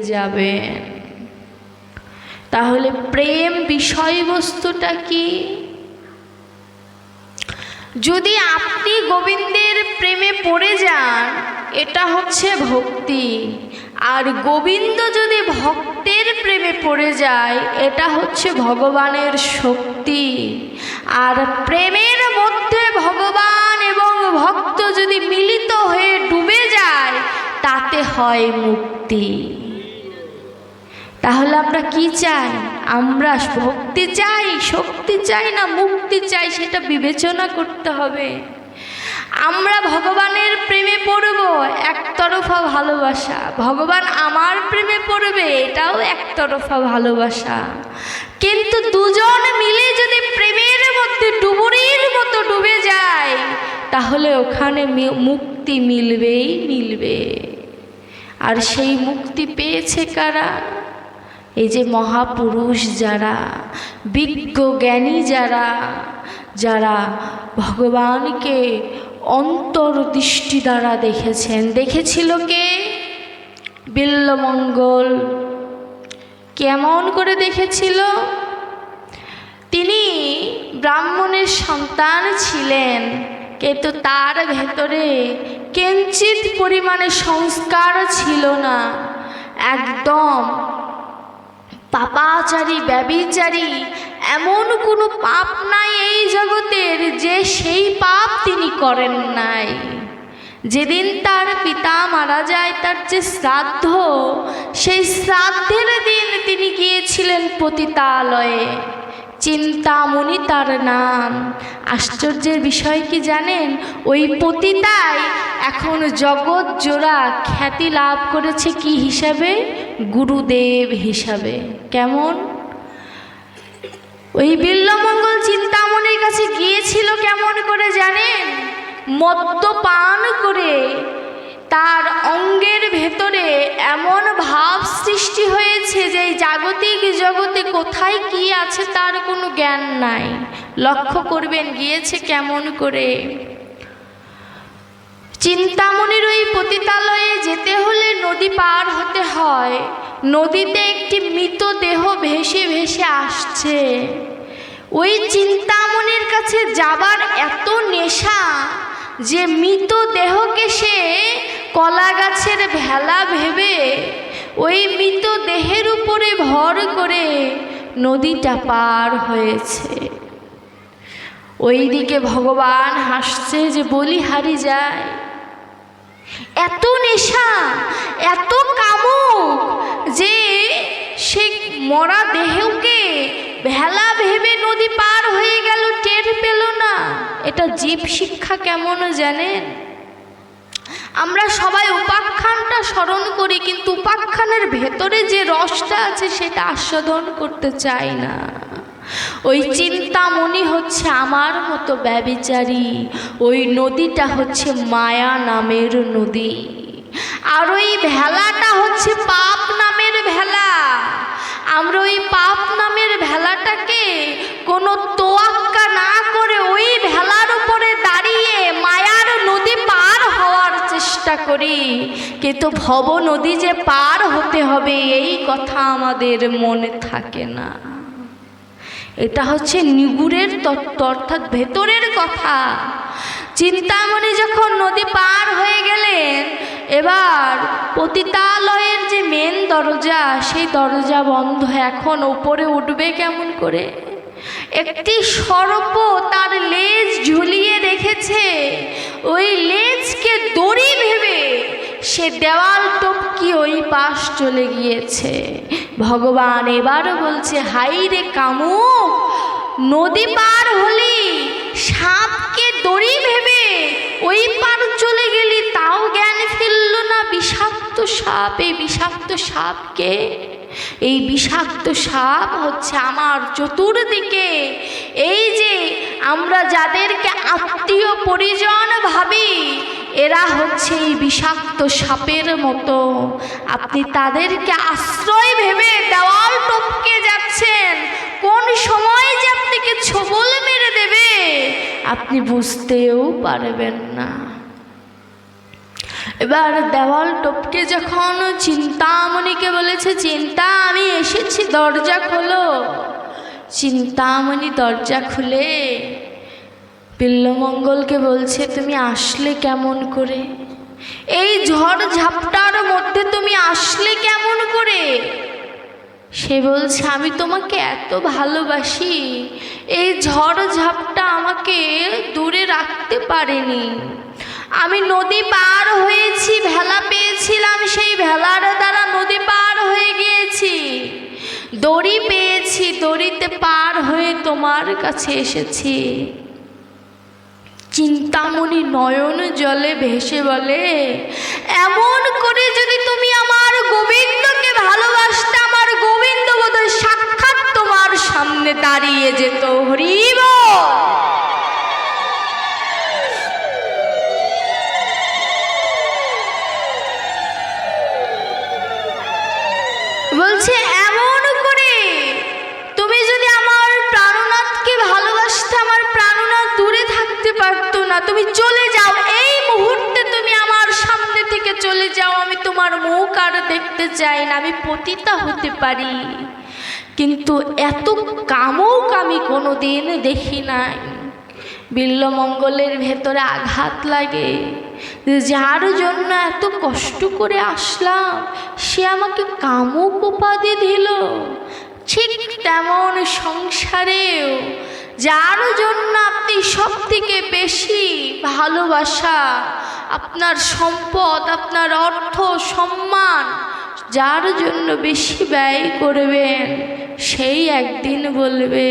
যাবেন। তাহলে প্রেম বিষয়বস্তুটা কি? যদি আপনি গোবিন্দের প্রেমে পড়ে যান, এটা হচ্ছে ভক্তি। আর গোবিন্দ যদি ভক্তের প্রেমে পড়ে যায়, এটা হচ্ছে ভগবানের শক্তি। আর প্রেমের মধ্যে ভগবান এবং ভক্ত যদি মিলিত হয়ে ডুবে যায়, তাতে হয় মুক্তি। তাহলে আমরা কি চাই? আমরা ভক্তি চাই, শক্তি চাই, না মুক্তি চাই? সেটা বিবেচনা করতে হবে। আমরা ভগবানের প্রেমে পড়ব, একতরফা ভালোবাসা। ভগবান আমার প্রেমে পড়বে, এটাও একতরফা ভালোবাসা। কিন্তু দুজন মিলে যদি প্রেমের মধ্যে ডুবুরির মতো ডুবে যায়, তাহলে ওখানে মুক্তি মিলবেই মিলবে। আর সেই মুক্তি পেয়েছে কারা? এই যে মহাপুরুষ যারা, বিজ্ঞ জ্ঞানী যারা, যারা ভগবানকে অন্তর্দৃষ্টি দ্বারা দেখেছেন। দেখেছিল কে? বিল্বমঙ্গল। কেমন করে দেখেছিল? তিনি ব্রাহ্মণের সন্তান ছিলেন, কিন্তু তার ভেতরে কিঞ্চিত পরিমাণে সংস্কার ছিল না। একদম পাপাচারী, ব্যভিচারী, এমন কোনো পাপ নাই এই জগতের যে সেই পাপ তিনি করেন নাই। যেদিন তার পিতা মারা যায়, তার যে শ্রাদ্ধ, সেই শ্রাদ্ধের দিন তিনি গিয়েছিলেন পতিতালয়ে। চিন্তামণি তার নাম। আশ্চর্যের বিষয় কি জানেন? ওই পতিতাই এখন জগৎ জোড়া খ্যাতি লাভ করেছে কি হিসাবে? গুরুদেব হিসাবে। কেমন? ওই বিল্বমঙ্গল চিন্তামণির কাছে গিয়েছিল কেমন করে জানেন? মদ্যপান করে তার অঙ্গের ভেতরে এমন ভাব সৃষ্টি হয়েছে যে জাগতিক জগতে কোথায় কি আছে তার কোনো জ্ঞান নাই। লক্ষ্য করবেন গিয়েছে কেমন করে। চিন্তামণির ওই পতিতালয়ে যেতে হলে নদী পার হতে হয়। নদীতে একটি মৃতদেহ ভেসে ভেসে আসছে। ওই চিন্তামণির কাছে যাবার এত নেশা যে মৃতদেহকে সে কলা গাছের ভেলা ভেবে ওই মৃতদেহের উপরে ভর করে নদীটা পার হয়েছে। ওইদিকে ভগবান হাসছে যে বলিহারি যায়। এত নেশা, এত কামুক যে সে মরা দেহকে ভেলা ভেবে নদী পার হয়ে গেল, টের পেল না। এটা জীব শিক্ষা কেমন জানেন? আমরা সবাই উপাখ্যানটা স্মরণ করি, কিন্তু উপাখ্যানের ভেতরে যে রসটা আছে সেটা আস্বাদন করতে চাই না। ওই চিন্তামণি হচ্ছে আমার মতো ব্যভিচারী। ওই নদীটা হচ্ছে মায়া নামের নদী। আর ওই ভেলাটা হচ্ছে পাপ নামের ভেলা। আমরা ওই পাপ নামের ভেলাটাকে কোনো তোয়াক্কা না করে ওই ভেলার উপরে দাঁড়িয়ে মায়ার নদী পার হওয়ার চেষ্টা করি, কিন্তু ভব নদী যে পার হতে হবে এই কথা আমাদের মনে থাকে না। এটা হচ্ছে নিগুড়ের তত্ত্ব, অর্থাৎ ভেতরের কথা। চিন্তামণি যখন নদী পার হয়ে গেলেন, এবার পতিতালয়ের যে মেন দরজা, সেই দরজা বন্ধ। এখন ওপরে উঠবে কেমন করে? একটি সর্প তার লেজ ঝুলিয়ে রেখেছে। ওই লেজকে দড়ি ভেবে সে দেওয়াল টপকি ওই পাশ চলে গিয়েছে। ভগবান এবার বলছে, হাই রে কামুক, নদী পার হলি, সাপকে দড়ি ভেবে ওই পার চলে গেলি, তাও জ্ঞান ফিরল না। বিষাক্ত সাপ। এই বিষাক্ত সাপকে, এই বিষাক্ত সাপ হচ্ছে আমার চতুর্দিকে। এই যে আমরা যাদেরকে আত্মীয় পরিজন ভাবি, এরা হচ্ছে এই বিষাক্ত সাপের মতো। আপনি তাদেরকে আশ্রয় ভেবে দেওয়াল টপকে যাচ্ছেন। কোন সময় যে আপনাকে ছোবল মেরে দেবে আপনি বুঝতেও পারবেন না। এবার দেওয়াল টপকে যখন চিন্তামণিকে বলেছে, চিন্তা আমি এসেছি, দরজা খোলো। চিন্তামণি দরজা খুলে বিল্বমঙ্গলকে বলছে, তুমি আসলে কেমন করে? এই ঝড় ঝাপটার মধ্যে তুমি আসলে কেমন করে? সে বলছে, আমি তোমাকে এত ভালোবাসি, এই ঝড় ঝাপটা আমাকে দূরে রাখতে পারেনি। আমি নদী পার হয়েছি, ভেলা পেয়েছিলাম, সেই ভেলার দ্বারা নদী পার হয়ে গিয়েছি। দড়ি পেয়েছি, দড়িতে পার হয়ে তোমার কাছে এসেছি। চিন্তামণি নয়ন জলে ভেসে বলে, এমন করে যদি তুমি আমার গোবিন্দকে ভালোবাসতে, আমার গোবিন্দ বোধহয় সাক্ষাৎ তোমার সামনে দাঁড়িয়ে যেত। হরি বল। বলছে, এমন করে তুমি যদি আমার প্রাণনাথকে ভালোবাসতে, আমার প্রাণনাথ দূরে থাকতে পারতো না। তুমি চলে যাও, এই মুহূর্তে তুমি আমার সামনে থেকে চলে যাও। আমি তোমার মুখ আর দেখতে চাই না। আমি পতিতা হতে পারি, কিন্তু এত কামুক আমি কোনোদিন দেখি নাই। বিল্বমঙ্গলের ভেতরে আঘাত লাগে, যার জন্য এত কষ্ট করে আসলাম সে আমাকে কামুক উপাধি দিল। ঠিক তেমন সংসারেও যার জন্য আপনি সব থেকে বেশি ভালোবাসা, আপনার সম্পদ, আপনার অর্থ, সম্মান, যার জন্য বেশি ব্যয় করবেন, সেই একদিন বলবে,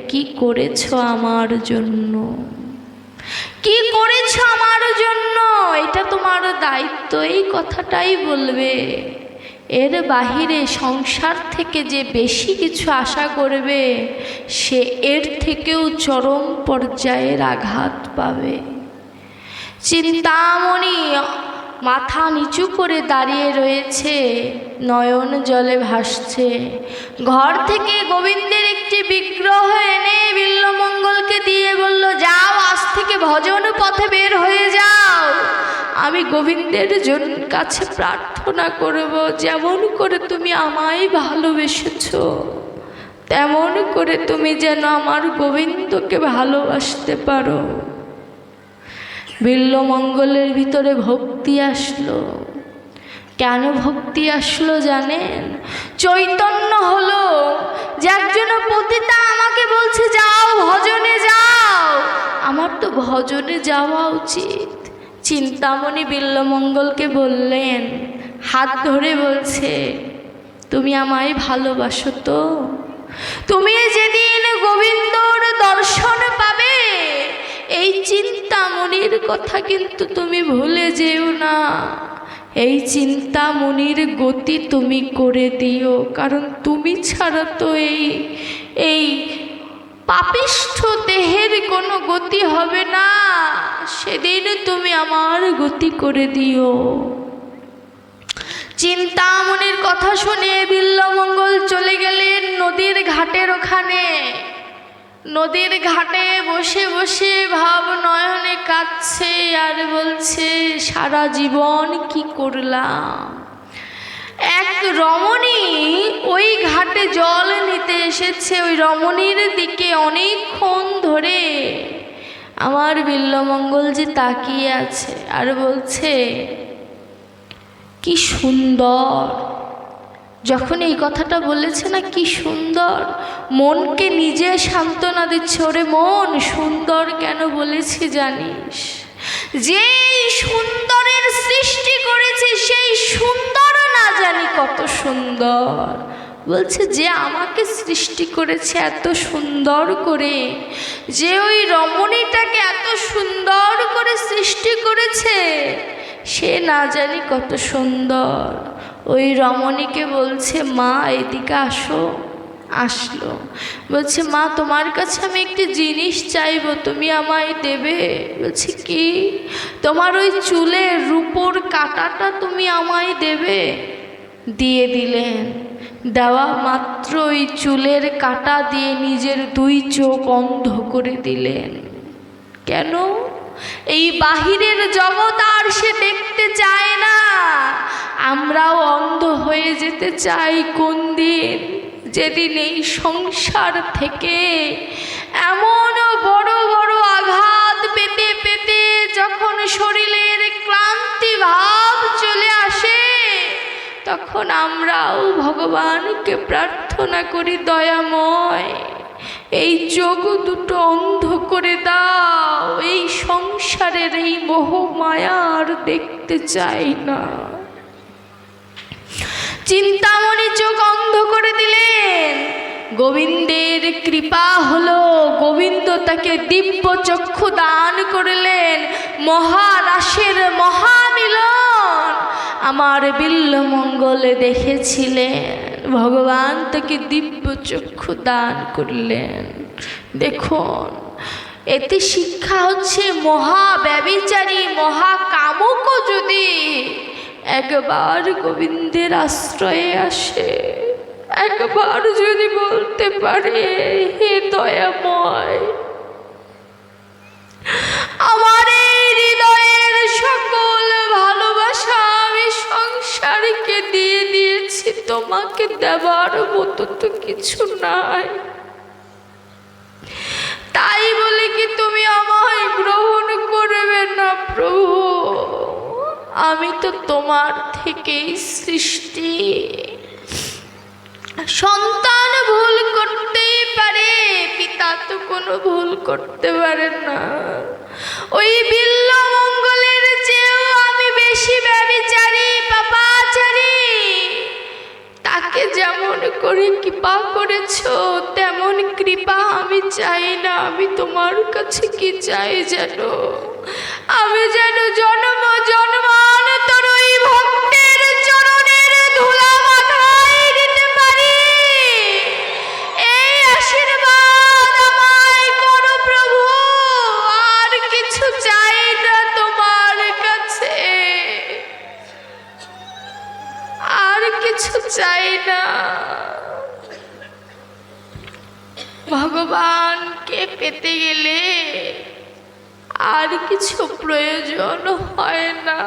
কি করেছো আমার জন্য, কি করেছো আমার জন্য, এটা তোমার দায়িত্ব, এই কথাটাই বলবে। এর বাহিরে সংসার থেকে যে বেশি কিছু আশা করবে, সে এর থেকেও চরম পর্যায়ের আঘাত পাবে। চিন্তামণি মাথা নিচু করে দাঁড়িয়ে রয়েছে, নয়ন জলে ভাসছে। ঘর থেকে গোবিন্দের একটি বিগ্রহ এনে বিল্বমঙ্গলকে দিয়ে বলল, যাও, আজ থেকে ভজন পথে বের হয়ে যাও। আমি গোবিন্দের কাছে প্রার্থনা করব, যেমন করে তুমি আমায় ভালোবেসেছো, তেমন করে তুমি যেন আমার গোবিন্দকে ভালোবাসতে পারো। বিল্বমঙ্গলের ভিতরে ভক্তি আসলো। কেন ভক্তি আসলো জানেন? চৈতন্য হলো যে একজন পতিতা আমাকে বলছে, যাও ভজনে যাও, আমার তো ভজনে যাওয়া উচিত। চিন্তামণি বিল্বমঙ্গলকে বললেন, হাত ধরে বলছে, তুমি আমায় ভালোবাসো তো? তুমি যেদিন গোবিন্দর দর্শন পাবে, এই চিন্তামণির কথা কিন্তু তুমি ভুলে যেও না। এই চিন্তামণির গতি তুমি করে দিও, কারণ তুমি ছাড়া তো এই পাপিষ্ঠ দেহের কোনো গতি হবে না। সেদিন তুমি আমার গতি করে দিও। চিন্তামণির কথা শুনে বিল্বমঙ্গল চলে গেলেন নদীর ঘাটের ওখানে। নদীর ঘাটে বসে বসে ভাব নয়নে কাঁদছে আর বলছে, সারা জীবন কি করলাম। এক রমণী ওই ঘাটে জল নিতে এসেছে। ওই রমণীর দিকে অনেকক্ষণ ধরে আমার বিল্বমঙ্গল যে তাকিয়ে আছে আর বলছে, কি সুন্দর। যখন এই কথাটা বলেছে না, কি সুন্দর, মনকে নিজে সান্ত্বনা দিচ্ছে, ওরে মন, সুন্দর কেন বলেছি জানিস? যেই সুন্দরের সৃষ্টি করেছে সেই সুন্দর না জানি কত সুন্দর। বলছে, যে আমাকে সৃষ্টি করেছে এত সুন্দর করে, যে ওই রমণীটাকে এত সুন্দর করে সৃষ্টি করেছে, সে না জানি কত সুন্দর। ওই রমণীকে বলছে, মা এদিকে আসো। আসলো, বলছে, মা তোমার কাছে আমি একটি জিনিস চাইবো, তুমি আমায় দেবে? বলছে, কি? তোমার ওই চুলের রূপোর কাঁটাটা তুমি আমায় দেবে? দিয়ে দিলেন। দেওয়া মাত্র ওই চুলের কাঁটা দিয়ে নিজের দুই চোখ অন্ধ করে দিলেন। কেন? এই বাহিরের জগৎ আর সে দেখতে চায় না। আমরাও অন্ধ হয়ে যেতে চাই কোন দিন, যেদিন এই সংসার থেকে এমন বড় বড় আঘাত পেতে পেতে যখন শরীরের ক্লান্তি ভাব চলে আসে, তখন আমরাও ভগবানকে প্রার্থনা করি, দয়াময় এই চোখ দুটো অন্ধ করে দাও, এই সংসারের এই মোহ মায়া আর দেখতে চাই না। চিন্তামণি চোখ অন্ধ করে দিলেন, গোবিন্দের কৃপা হলো, গোবিন্দ তাকে দিব্য চক্ষু দান করলেন। মহারাসের মহামিলন আমার বিল্বমঙ্গলে দেখেছিলেন, ভগবান তাকে দিব্য চক্ষু দান করলেন। দেখুন, এতে শিক্ষা হচ্ছে মহা ব্যভিচারী মহা কামুকও যদি একবার গোবিন্দের আশ্রয়ে আসে, একবার যদি বলতে পারে, হে দয়াময়, আমার এই হৃদয়ের সকল ভালোবাসা আমি সংসারকে দিয়ে দিয়েছি, তোমাকে দেবার মতো তো কিছু নাই, তাই বলে কি তুমি আমায় গ্রহণ করবে না প্রভু? আমি তো তোমার থেকেই সৃষ্টি। সন্তান ভুল করতেই পারে, পিতা তো কোনো ভুল করতে পারে না। ওই বিল্বমঙ্গলের চেয়েও আমি বেশি ব্যভিচারী পাপাচারী। তাকে যেমন করে কৃপা করেছ তেমন কৃপা আমি চাই না। আমি তোমার কাছে কি চাই জানো? আমি যেন জন্ম জন্মান্তর ওই ভক্তের চরণের ধুলা মাথায় দিতে পারি। এই আশীর্বাদ আমায় করো প্রভু, আর কিছু চাই না তোমার কাছে, আর কিছু চাই না। ভগবানকে পেতে গেলে আর কিছু প্রয়োজন হয় না।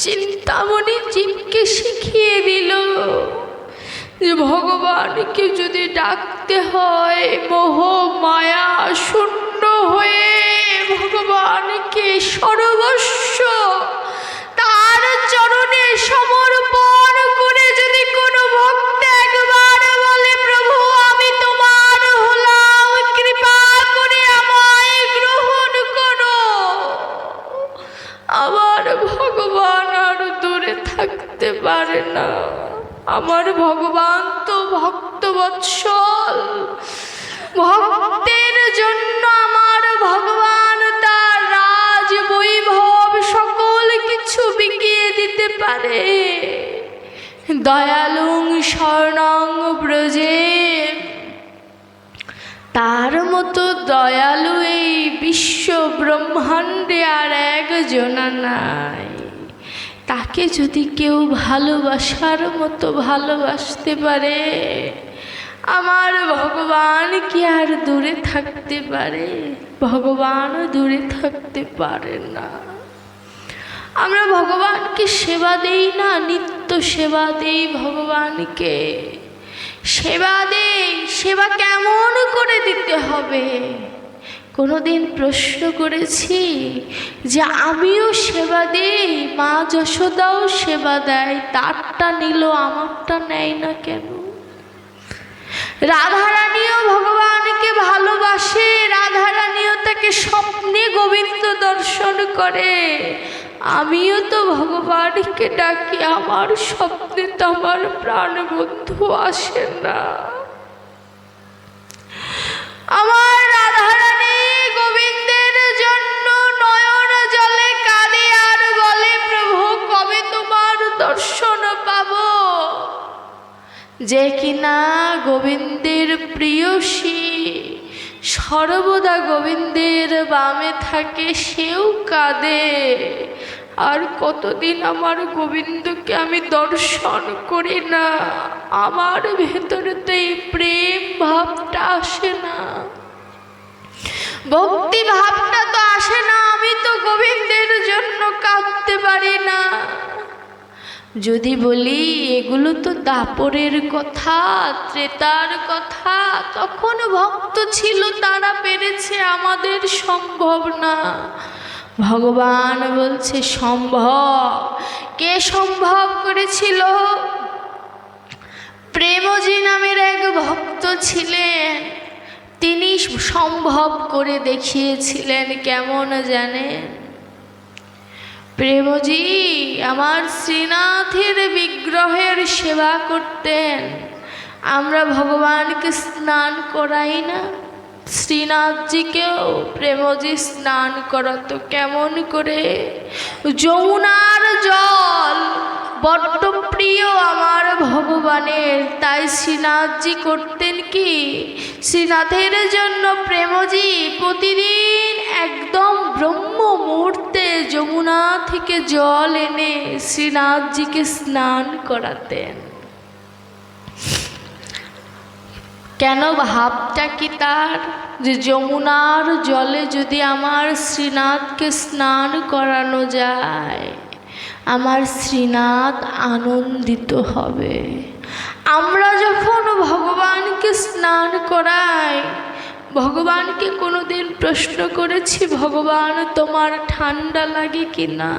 চিন্তামণি জীবকে শিখিয়ে দিল যে ভগবানকে যদি ডাকতে হয় মোহ মায়া শূন্য হয়ে, ভগবানকে সর্বস্ব তার চরণে সমর্পণ করে যদি কোনো ভক্ত একবার বলে, প্রভু আমি তোমার হলাম, কৃপা করে আমায় গ্রহণ করো, আমার ভগবান আর দূরে থাকতে পারে না। আমার ভগবান তো ভক্তবৎসল, ভক্তের জন্য আমার ভগবান তার রাজ বৈভব সকল কিছু বিকিয়ে দিতে পারে। দয়ালুং শরণং ব্রজে, তার মতো দয়ালু এই বিশ্ব ব্রহ্মাণ্ডে আর একজনা নাই। তাকে যদি কেউ ভালোবাসার মতো ভালোবাসতে পারে, আমার ভগবান কি আর দূরে থাকতে পারে? ভগবান দূরে থাকতে পারে না। আমরা ভগবানকে সেবা দেই না, নিত্য সেবা দেই ভগবানকে, সেবা দেই। সেবা কেমন করে দিতে হবে? কোনোদিন প্রশ্ন করেছি যে আমিও সেবা দেই, মা যশোদাও সেবা দেয়, তারটা নিল আমারটা নেয় না কেন? রাধারানীও ভগবানকে ভালোবাসে, রাধারানীও তাকে স্বপ্নে গোবিন্দ দর্শন করে। আমিও তো ভগবানকে ডাকি, আমার স্বপ্নে তো আমার প্রাণবন্ধু আসে না। আমার রাধারানী গোবিন্দের জন্য নয়ন জলে কাঁদে আর বলে, প্রভু কবে তোমার দর্শন পাবো? যে কিনা গোবিন্দের প্রিয়সী, সর্বদা গোবিন্দের বামে থাকে, সেও কাঁদে। আর কতদিন আমার গোবিন্দকে আমি দর্শন করি না, আমার ভেতরে তো এই প্রেম ভাবটা আসে না। ভক্তি ভাবটা তো আসে না, আমি তো গোবিন্দের জন্য কাঁদতে পারি না। যদি বলি এগুলো তো দাপরের কথা, ত্রেতার কথা, তখন ভক্ত ছিল, তারা পেরেছে, আমাদের সম্ভব না। ভগবান বলছে সম্ভব। কে সম্ভব করেছিল? প্রেমজি নামের এক ভক্ত ছিলেন, তিনি সম্ভব করে দেখিয়েছিলেন। কেমন জানেন? প্রেমজি আমার শ্রীনাথের বিগ্রহের সেবা করতেন। আমরা ভগবানকে স্নান করাই না, শ্রীনাথজিকেও প্রেমজি স্নান করাতো। কেমন করে? যমুনার জল বড্ড প্রিয় আমার ভগবানের, তাই শ্রীনাথজি করতেন কি, শ্রীনাথের জন্য প্রেমজি প্রতিদিন একদম ব্রহ্ম মুহূর্তে যমুনা থেকে জল এনে শ্রীনাথজিকে স্নান করাতেন। কেন? ভাবটা কি তার, যে যমুনার জলে যদি আমার শ্রীনাথকে স্নান করানো যায়, আমার শ্রীনাথ আনন্দিত হবে। আমরা যখন ভগবানকে স্নান করাই, ভগবানকে কোনোদিন প্রশ্ন করেছি ভগবান তোমার ঠান্ডা লাগে কি না?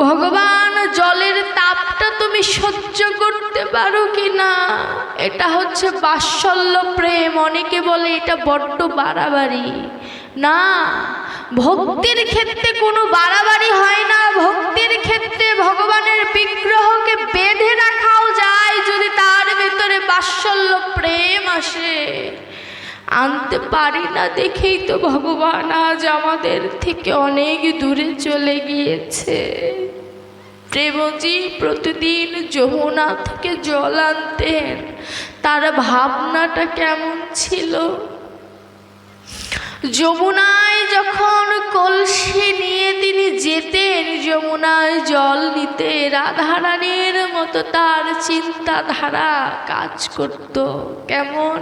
ভগবান জলের তাপটা তুমি সহ্য করতে পারো কি না? এটা হচ্ছে বাৎসল্য প্রেম। অনেকে বলে এটা বড্ড বাড়াবাড়ি। না, ভক্তির ক্ষেত্রে কোনো বাড়াবাড়ি হয় না। ভক্তির ক্ষেত্রে ভগবানের বিগ্রহকে বেঁধে রাখাও যায় যদি তার ভেতরে বাৎসল্য প্রেম আসে। আনতে পারি না দেখেই তো ভগবান আজ আমাদের থেকে অনেক দূরে চলে গিয়েছে। প্রেমজি প্রতিদিন যমুনা থেকে জল আনতেন, তার ভাবনাটা কেমন ছিল? যমুনায় যখন কলসি নিয়ে তিনি যেতেন যমুনায় জল নিতে, রাধারানীর মতো তার চিন্তাধারা কাজ করত। কেমন?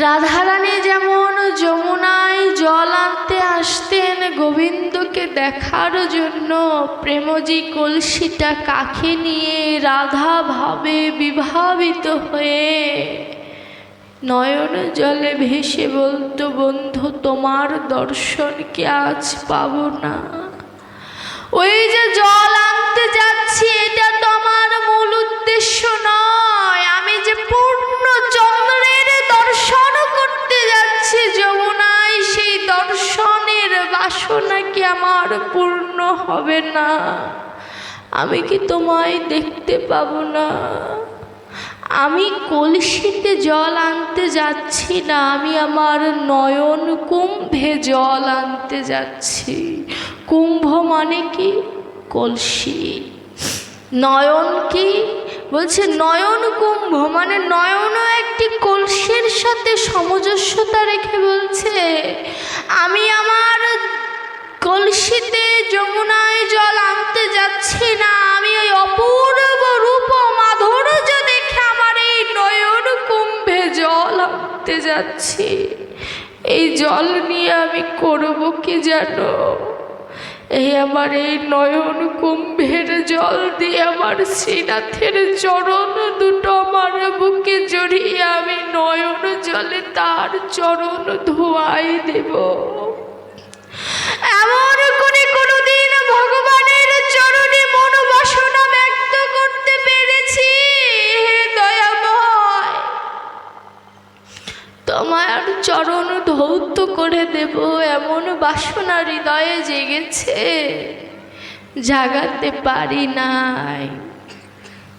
রাধারানী যেমন যমুনায় জল আনতে আসতেন গোবিন্দকে দেখার জন্য, প্রেমজি কলসিটা কাঁখে নিয়ে রাধা ভাবে বিভাবিত হয়ে নয়ন জলে ভেসে বলতো, বন্ধু তোমার দর্শন কি আজ পাবো না? ওই যে জল আনতে যাচ্ছি এটা তো আমার মূল উদ্দেশ্য নয়। আমি যে পূর্ণ চন্দ্রের দর্শন করতে যাচ্ছি যমুনায়, সেই দর্শনের বাসনা কি আমার পূর্ণ হবে না? আমি কি তোমায় দেখতে পাবো না? আমি কলসিতে জল আনতে যাচ্ছি না, আমি আমার নয়ন কুম্ভে জল আনতে যাচ্ছি। কুম্ভ মানে কি? কলসি। নয়ন কি? বলছে নয়ন কুম্ভ মানে নয়নও একটি কলসির সাথে সামঞ্জস্যতা রেখে বলছে আমি আমার কলসিতে যমুনায় জল আনতে যাচ্ছি না, আমি ওই অপূর্ব রূপ মাধুর্য দেখে আমার এই নয়ন কুম্ভে জল আনতে যাচ্ছি। এই জল নিয়ে আমি করব কি জানো? এই আমার এই নয়ন কুম্ভের জল দিয়ে আমার শ্রীনাথের চরণ দুটো আমার বুকে জড়িয়ে আমি নয়ন জলে তার চরণ ধোয়াই দেব। এমন করে কোনোদিন ভগবানের চরণে মন বাসনা ব্যক্ত করতে পেরেছি? হে দয়াময়, তোমার চরণ ধৌত করে দেব এমন বাসনা হৃদয়ে জেগেছে, জাগাতে পারি নাই।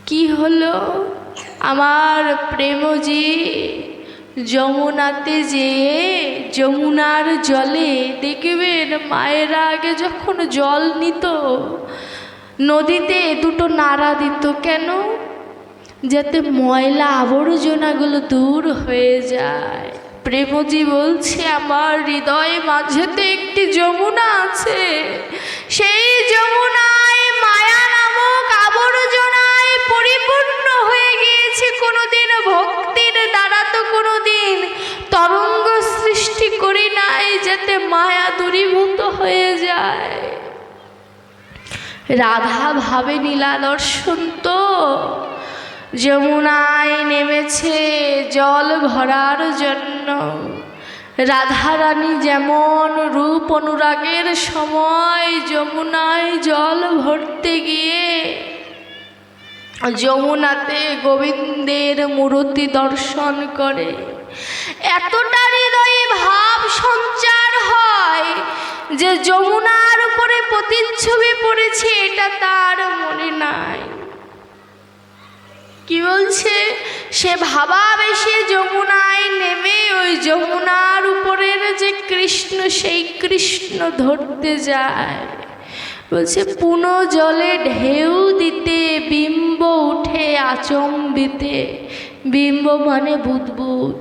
কি হলো? আমার প্রেমজি যমুনাতে যেয়ে যমুনার জলে দেখবেন মায়েরা আগে যখন জল নিত নদীতে দুটো নাড়া দিত। কেন? যাতে ময়লা আবর্জনাগুলো দূর হয়ে যায়। প্রেমজি বলছে আমার হৃদয়ে মাঝেতে একটি যমুনা আছে, সেই যমুনায় মায়া নামক আবর্জনায় পরিপূর্ণ হয়ে গিয়েছে। কোনোদিন ভক্তির দ্বারা তো কোনোদিন তরঙ্গ সৃষ্টি করে মায়া দূরীভূত হয়ে যায়। রাধা ভাবে নীলা দর্শন তো, যমুনায় নেমেছে জল ভরার জন্য। রাধারানী যেমন রূপ অনুরাগের সময় যমুনায় জল ভরতে গিয়ে যমুনাতে গোবিন্দের মূর্তি দর্শন করে, এতটা হৃদয়ে ভাব সঞ্চার হয় যে যমুনার উপরে প্রতিচ্ছবি পড়েছে এটা তার মনে নাই। কি বলছে? সে ভাবাবেশে যমুনায় নেমে ওই যমুনার উপরের যে কৃষ্ণ, সেই কৃষ্ণ ধরতে যায়। বলছে পুন জলে ঢেউ দিতে বিম্ব উঠে আচম্বিতে। বিম্ব মানে বুদবুদ।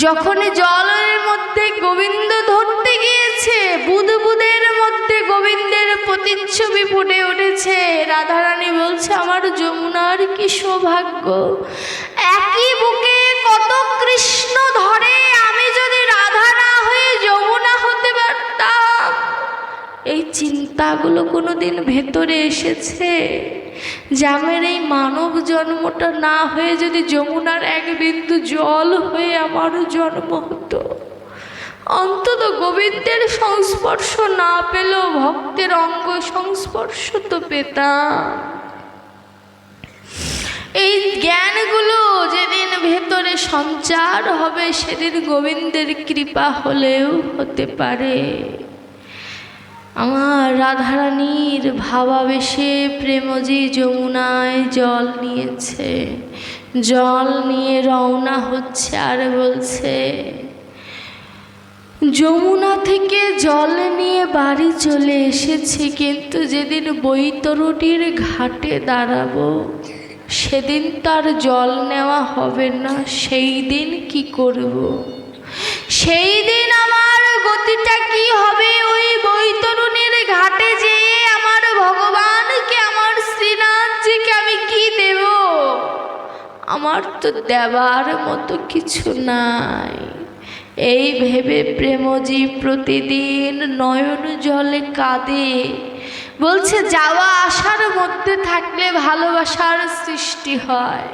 যখন জলের মধ্যে গোবিন্দ ধরতে গিয়েছে, বুদবুদের মধ্যে গোবিন্দের প্রতিচ্ছবি ফুটে উঠেছে। রাধারানী বলছে আমার যমুনার কি সৌভাগ্য, একই বুকে কত কৃষ্ণ ধরে, আমি যদি রাধা না হয়ে যমুনা হতে পারতাম। এই চিন্তাগুলো কোনোদিন ভেতরে এসেছে যে আমার এই মানব জন্মটা না হয়ে যদি যমুনার এক বিন্দু জল হয়ে আমারও জন্ম হতো, অন্তত গোবিন্দের সংস্পর্শ না পেলেও ভক্তের অঙ্গ সংস্পর্শ তো পেতাম। এই জ্ঞানগুলো যেদিন ভেতরে সঞ্চার হবে সেদিন গোবিন্দের কৃপা হলেও হতে পারে। আমার রাধারানীর ভাবাবেশে প্রেমজি যমুনায় জল নিয়েছে, জল নিয়ে রওনা হচ্ছে আর বলছে যমুনা থেকে জল নিয়ে বাড়ি চলে এসেছি, কিন্তু যেদিন বৈতরণীর ঘাটে দাঁড়াবো সেদিন তার জল নেওয়া হবে না। সেই দিন কি করব? সেই দিন আমার গতিটা কি হবে? ওই বৈতরণীর ঘাটে যেয়ে আমার ভগবানকে, আমার শ্রীনাথজিকে আমি কি দেব? আমার তো দেবার মতো কিছু নাই। এই ভেবে প্রেমজি প্রতিদিন নয়ন জলে কাঁদে। বলছে যাওয়া আসার মধ্যে থাকলে ভালোবাসার সৃষ্টি হয়।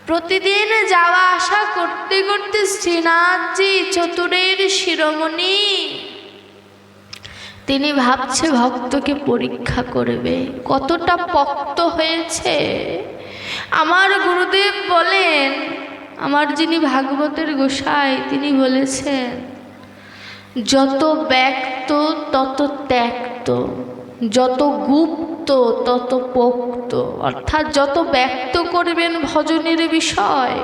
প্রতিদিন যাওয়া আসা করতে করতে শ্রীনাথজি চতুরের শিরোমণি, তিনি ভাবছে ভক্তকে পরীক্ষা করবে কতটা পক্ত হয়েছে। আমার গুরুদেব বলেন, আমার যিনি ভাগবতের গোসাই, তিনি বলেছেন যত ব্যক্ত তত ত্যক্ত, যত গুপ্ত তত পোক্ত। অর্থাৎ যত ব্যক্ত করবেন ভজনের বিষয়,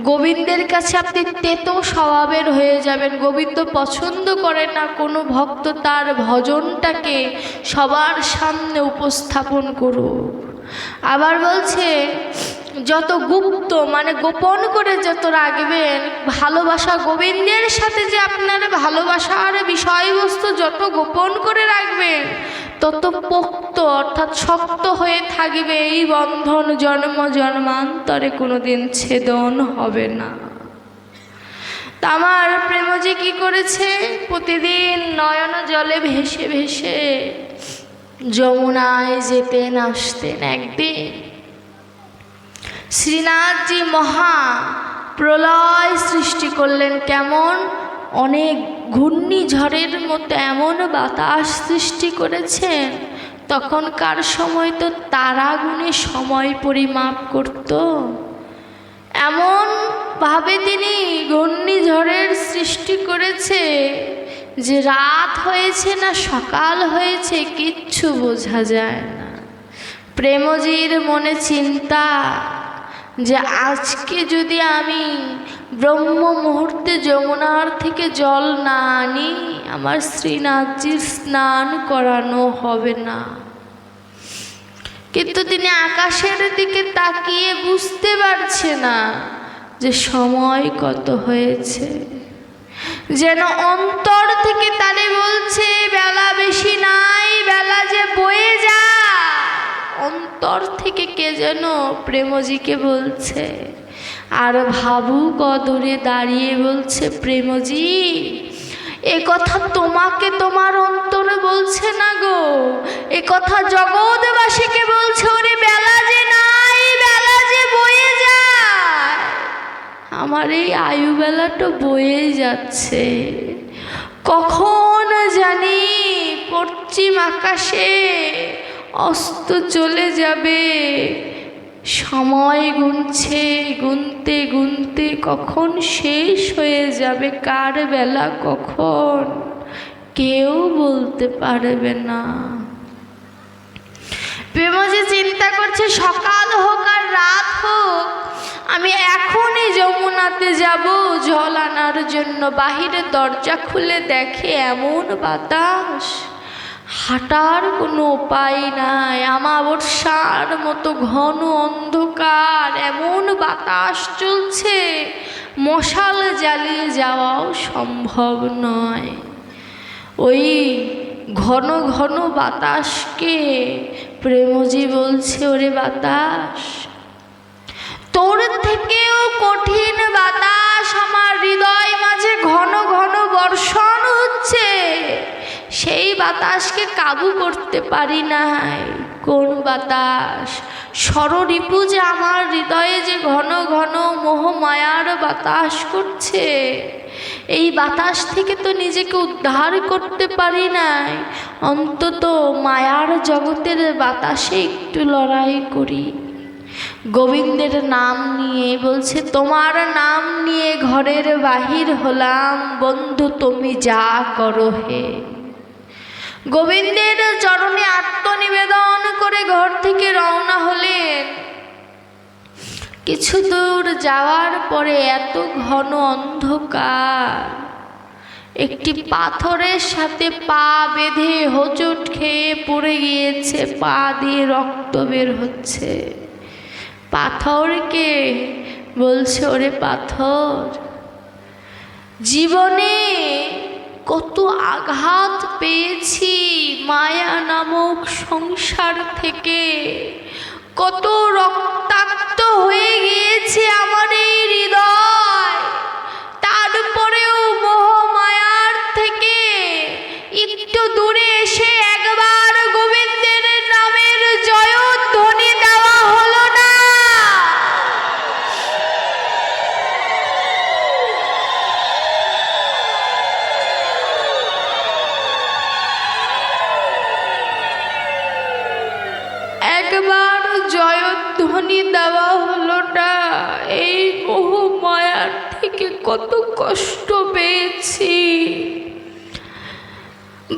গোবিন্দের কাছে আপনি তেতো স্বভাবের হয়ে যাবেন। গোবিন্দ পছন্দ করে না কোনো ভক্ত তার ভজনটাকে সবার সামনে উপস্থাপন করুক। আবার বলছে যত গুপ্ত মানে গোপন করে যত রাখবেন, ভালোবাসা গোবিন্দের সাথে যে আপনার ভালোবাসার বিষয়বস্তু যত গোপন করে রাখবেন তত পোক্ত অর্থাৎ শক্ত হয়ে থাকবে। এই বন্ধন জন্ম জন্মান্তরে কোনোদিন ছেদন হবে না। তা আমার প্রেমজি কি করেছে? প্রতিদিন নয়ন জলে ভেসে ভেসে যমুনায় যেতেন আসতেন। একদিন শ্রীনাথজি মহা প্রলয় সৃষ্টি করলেন। কেমন? অনেক ঘূর্ণিঝড়ের মতো এমন বাতাস সৃষ্টি করেছেন। তখনকার সময় তো তারা গুণে সময় পরিমাপ করত। এমনভাবে তিনি ঘূর্ণিঝড়ের সৃষ্টি করেছে যে রাত হয়েছে না সকাল হয়েছে কিচ্ছু বোঝা যায় না। প্রেমজির মনে চিন্তা যে আজকে যদি আমি ব্রহ্ম মুহূর্তে যমুনার থেকে জল না আনি, আমার শ্রীনাথজির স্নান করানো হবে না। কিন্তু তিনি আকাশের দিকে তাকিয়ে বুঝতে পারছে না যে সময় কত হয়েছে। যেন অন্তর থেকে তারে বলছে বেলা বেশি নাই, বেলা যে বয়ে যা। অন্তর থেকে কে যেন প্রেমজিকে বলছে। আর ভাবুক অদূরে দাঁড়িয়ে বলছে প্রেমজি এ কথা তোমাকে তোমার অন্তরে বলছে না গো, এ কথা জগৎবাসীকে বলছে। ওরে বেলা যে নাই, বেলা যে বয়ে যায়, আমার এই আয়ু বেলাটা বয়ে যাচ্ছে। কখন জানি পশ্চিম আকাশে অস্ত চলে যাবে। সময় গুনছে, গুনতে গুনতে কখন শেষ হয়ে যাবে, কার বেলা কখন কেউ বলতে পারবে না। প্রেমজি চিন্তা করছে সকাল হোক আর রাত হোক, আমি এখনই যমুনাতে যাব জল আনার জন্য। বাহিরে দরজা খুলে দেখে এমন বাতাস, হাঁটার কোনো উপায় নাই। আমাবস্যার মতো ঘন অন্ধকার, এমন বাতাস চলছে মশাল জ্বালিয়ে যাওয়াও সম্ভব নয়। ওই ঘন ঘন বাতাসকে প্রেমজি বলছে, ওরে বাতাস, তোর থেকেও কঠিন বাতাস আমার হৃদয় মাঝে ঘন ঘন বর্ষণ হচ্ছে। সেই বাতাসকে কাবু করতে পারি নাই। কোন বাতাস? ষড়রিপু যে আমার হৃদয়ে যে ঘন ঘন মোহমায়ার বাতাস করছে, এই বাতাস থেকে তো নিজেকে উদ্ধার করতে পারি নাই। অন্তত মায়ার জগতের বাতাসে একটু লড়াই করি। গোবিন্দের নাম নিয়ে বলছে, তোমার নাম নিয়ে ঘরের বাহির হলাম, বন্ধু তুমি যা করো হে। গোবিন্দের চরণে আত্মনিবেদন করে ঘর থেকে রওনা হলেন। কিছু দূর যাওয়ার পরে এত ঘন অন্ধকার, একটি পাথরের সাথে পা বেঁধে হোঁচট খেয়ে পড়ে গিয়েছে, পা দিয়ে রক্ত বের হচ্ছে। পাথরকে বলছে, ওরে পাথর, জীবনে কত আঘাত পেয়েছি মায়া নামক সংসার থেকে, কত রক্তাক্ত হয়ে গিয়েছে আমার এই হৃদয়। তারপরেও মোহ মায়ার থেকে একটু দূরে এসে একবার গোবিন্দের নামের জয়ধ্বনি দেওয়া হলো না। একবার জয়ধ্বনি দেওয়া হলো না। এই মোহ মায়ার থেকে কত কষ্ট পেয়েছি।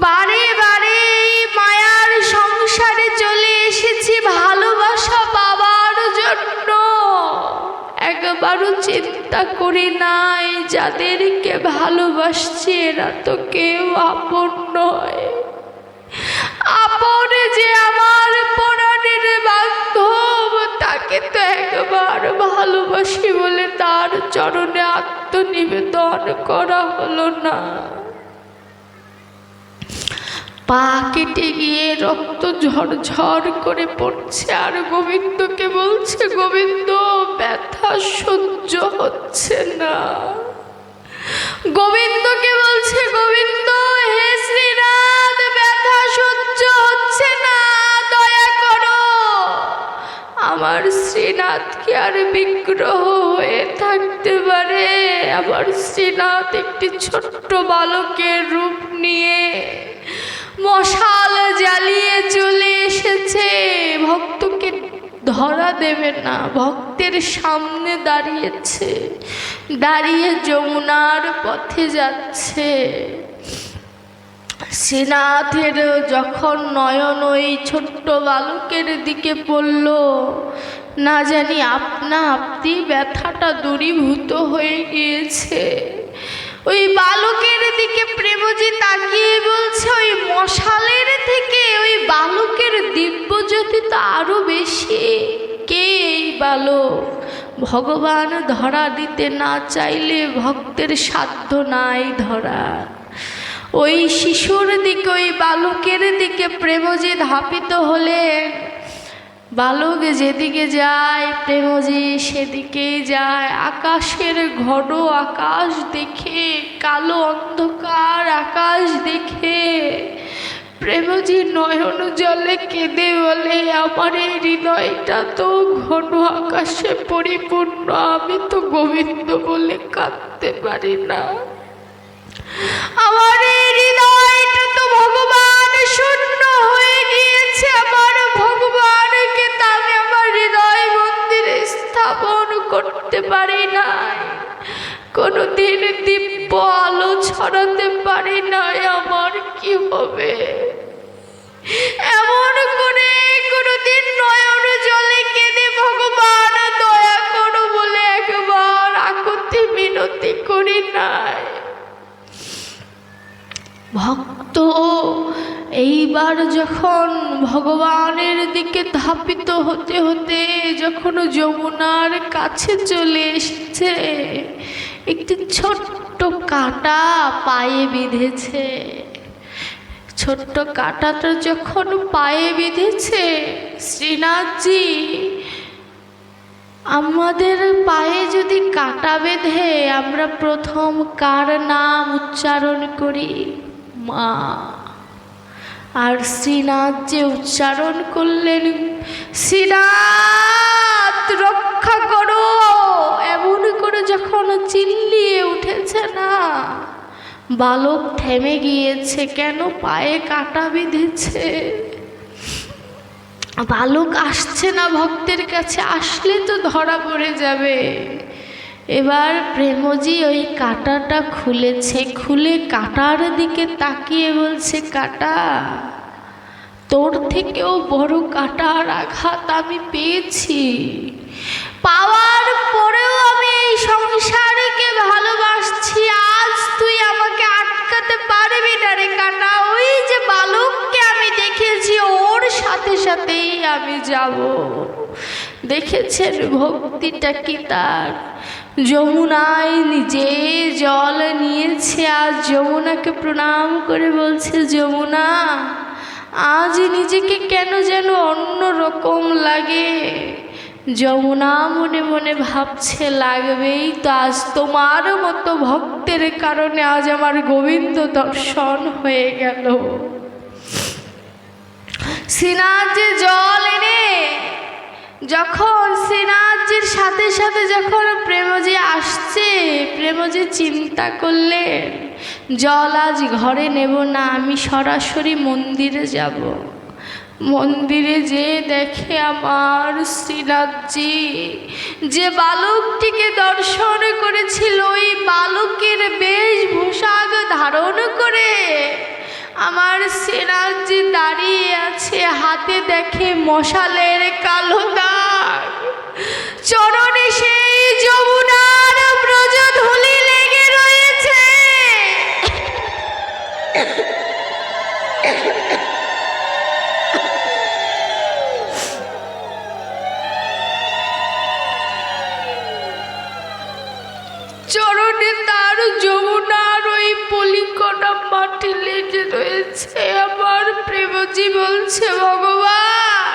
বারে বারে এই মায়ার সংসারে চলে এসেছি ভালোবাসা পাবার জন্য। একবারও চিন্তা করি নাই যাদেরকে ভালোবাসছি এরা তো কেউ আপন নয়। আপন যে আমার পরাণের বান্ধব, তাকে তো একবার ভালোবাসি বলে তার চরণে আত্মনিবেদন করা হলো না। পা কেটে গিয়ে রক্ত ঝরঝর করে পড়ছে, আর গোবিন্দকে বলছে, গোবিন্দ ব্যথা সহ্য হচ্ছে না। গোবিন্দকে বলছে, গোবিন্দ হে শ্রীনাথ, ব্যথা সহ্য হচ্ছে না, দয়া করো। আমার শ্রীনাথ কি আর বিগ্রহ হয়ে থাকতে পারে? আমার শ্রীনাথ একটি ছোট্ট বালকের রূপ নিয়ে মশাল জ্বালিয়ে চলে এসেছে। ভক্তকে ধরা দেবে না, ভক্তের সামনে দাঁড়িয়েছে, দাঁড়িয়ে যমুনার পথে যাচ্ছে। শ্রীনাথের যখন নয়ন ওই ছোট্ট বালকের দিকে পড়ল, না জানি আপনা আপনি ব্যথাটা দূরীভূত হয়ে গিয়েছে। ওই বালকের দিকে প্রেমজি তাকিয়ে বলছে, ওই মশালের থেকে ওই বালকের দিব্যজ্যোতি তো আরো বেশি। কে এই বালক? ভগবান ধরা দিতে না চাইলে ভক্তের সাধ্য নাই ধরা। ওই শিশুর দিকে, ওই বালকের দিকে প্রেমজি ধাপিত হলেন। বালক যেদিকে যায় প্রেমজি সেদিকেই যায়। আকাশের ঘন আকাশ দেখে, কালো অন্ধকার আকাশ দেখে প্রেমজি নয়ন জলে কেঁদে বলে, আমার এই হৃদয়টা তো ঘন আকাশে পরিপূর্ণ, আমি তো গোবিন্দ বলে কাঁদতে পারি না। আমার এই হৃদয়টা তো ভগবান শূন্য হয়ে গিয়েছে, আমার ভগবানকে তা আমি আমার হৃদয় মন্দিরে স্থাপন করতে পারি নাই, কোনোদিন দিব্য আলো ছড়াতে পারি নাই। আমার কি হবে? এমন করে কোনোদিন নয়ন জলে কেঁদে ভগবান দয়া করো বলে একবার আকুতি মিনতি করি নাই। ভক্ত এইবার যখন ভগবানের দিকে ধাপিত হতে হতে যখন যমুনার কাছে চলে এসেছে, একটি ছোট্ট কাঁটা পায়ে বিঁধেছে। ছোট্ট কাঁটাটা যখন পায়ে বিঁধেছে, শ্রীনাথজি, আমাদের পায়ে যদি কাঁটা বেঁধে আমরা প্রথম কার নাম উচ্চারণ করি? মা। আর শ্রীনাথ যে উচ্চারণ করলেন, শ্রীনাথ রক্ষা করো, এমন করে যখন চিল্লিয়ে উঠেছে না, বালক থেমে গিয়েছে। কেন? পায়ে কাঁটা বিঁধেছে। বালক আসছে না ভক্তের কাছে, আসলে তো ধরা পড়ে যাবে। এবার প্রেমজি ওই কাঁটাটা খুলেছে, খুলে কাঁটার দিকে তাকিয়ে বলছে, কাঁটা, তোর থেকেও বড় কাঁটার আঘাত আমি পেয়েছি, পাওয়ার পরেও আমি এই সংসারকে ভালোবাসছি। আজ তুই আমাকে আটকাতে পারবি না রে কাঁটা। ওই যে বালককে আমি দেখেছি, ওর সাথে সাথেই আমি যাব। দেখেছেন ভক্তিটা কি তার? যমুনায় নিজে জল নিয়েছে, আজ যমুনাকে প্রণাম করে বলছে, যমুনা, আজ নিজেকে কেন যেন অন্য রকম লাগে। যমুনা মনে মনে ভাবছে, লাগবেই তো, আজ তোমার মতো ভক্তের কারণে আজ আমার গোবিন্দ দর্শন হয়ে গেল। শ্রীনাথজি জল এনে যখন শ্রীনাথজির সাথে সাথে যখন প্রেমজি আসছে, প্রেমজি চিন্তা করলেন, জল আজ ঘরে নেব না, আমি সরাসরি মন্দিরে যাব। মন্দিরে যে দেখে আমার শ্রীনাথজি যে বালকটিকে দর্শন করেছিল, ওই বালকের বেশভূষাক ধারণ করে আমার শ্রীনাথজি দাঁড়িয়ে আছে। হাতে দেখে মশালের কালো দাগ, চরণে সেই যমুনার ব্রজধূলি লেগে রয়েছে। চরণে তার যমুনার ওই পলিকণা মাটি লেগে রয়েছে। আমার প্রেমজি বলছে, ভগবান,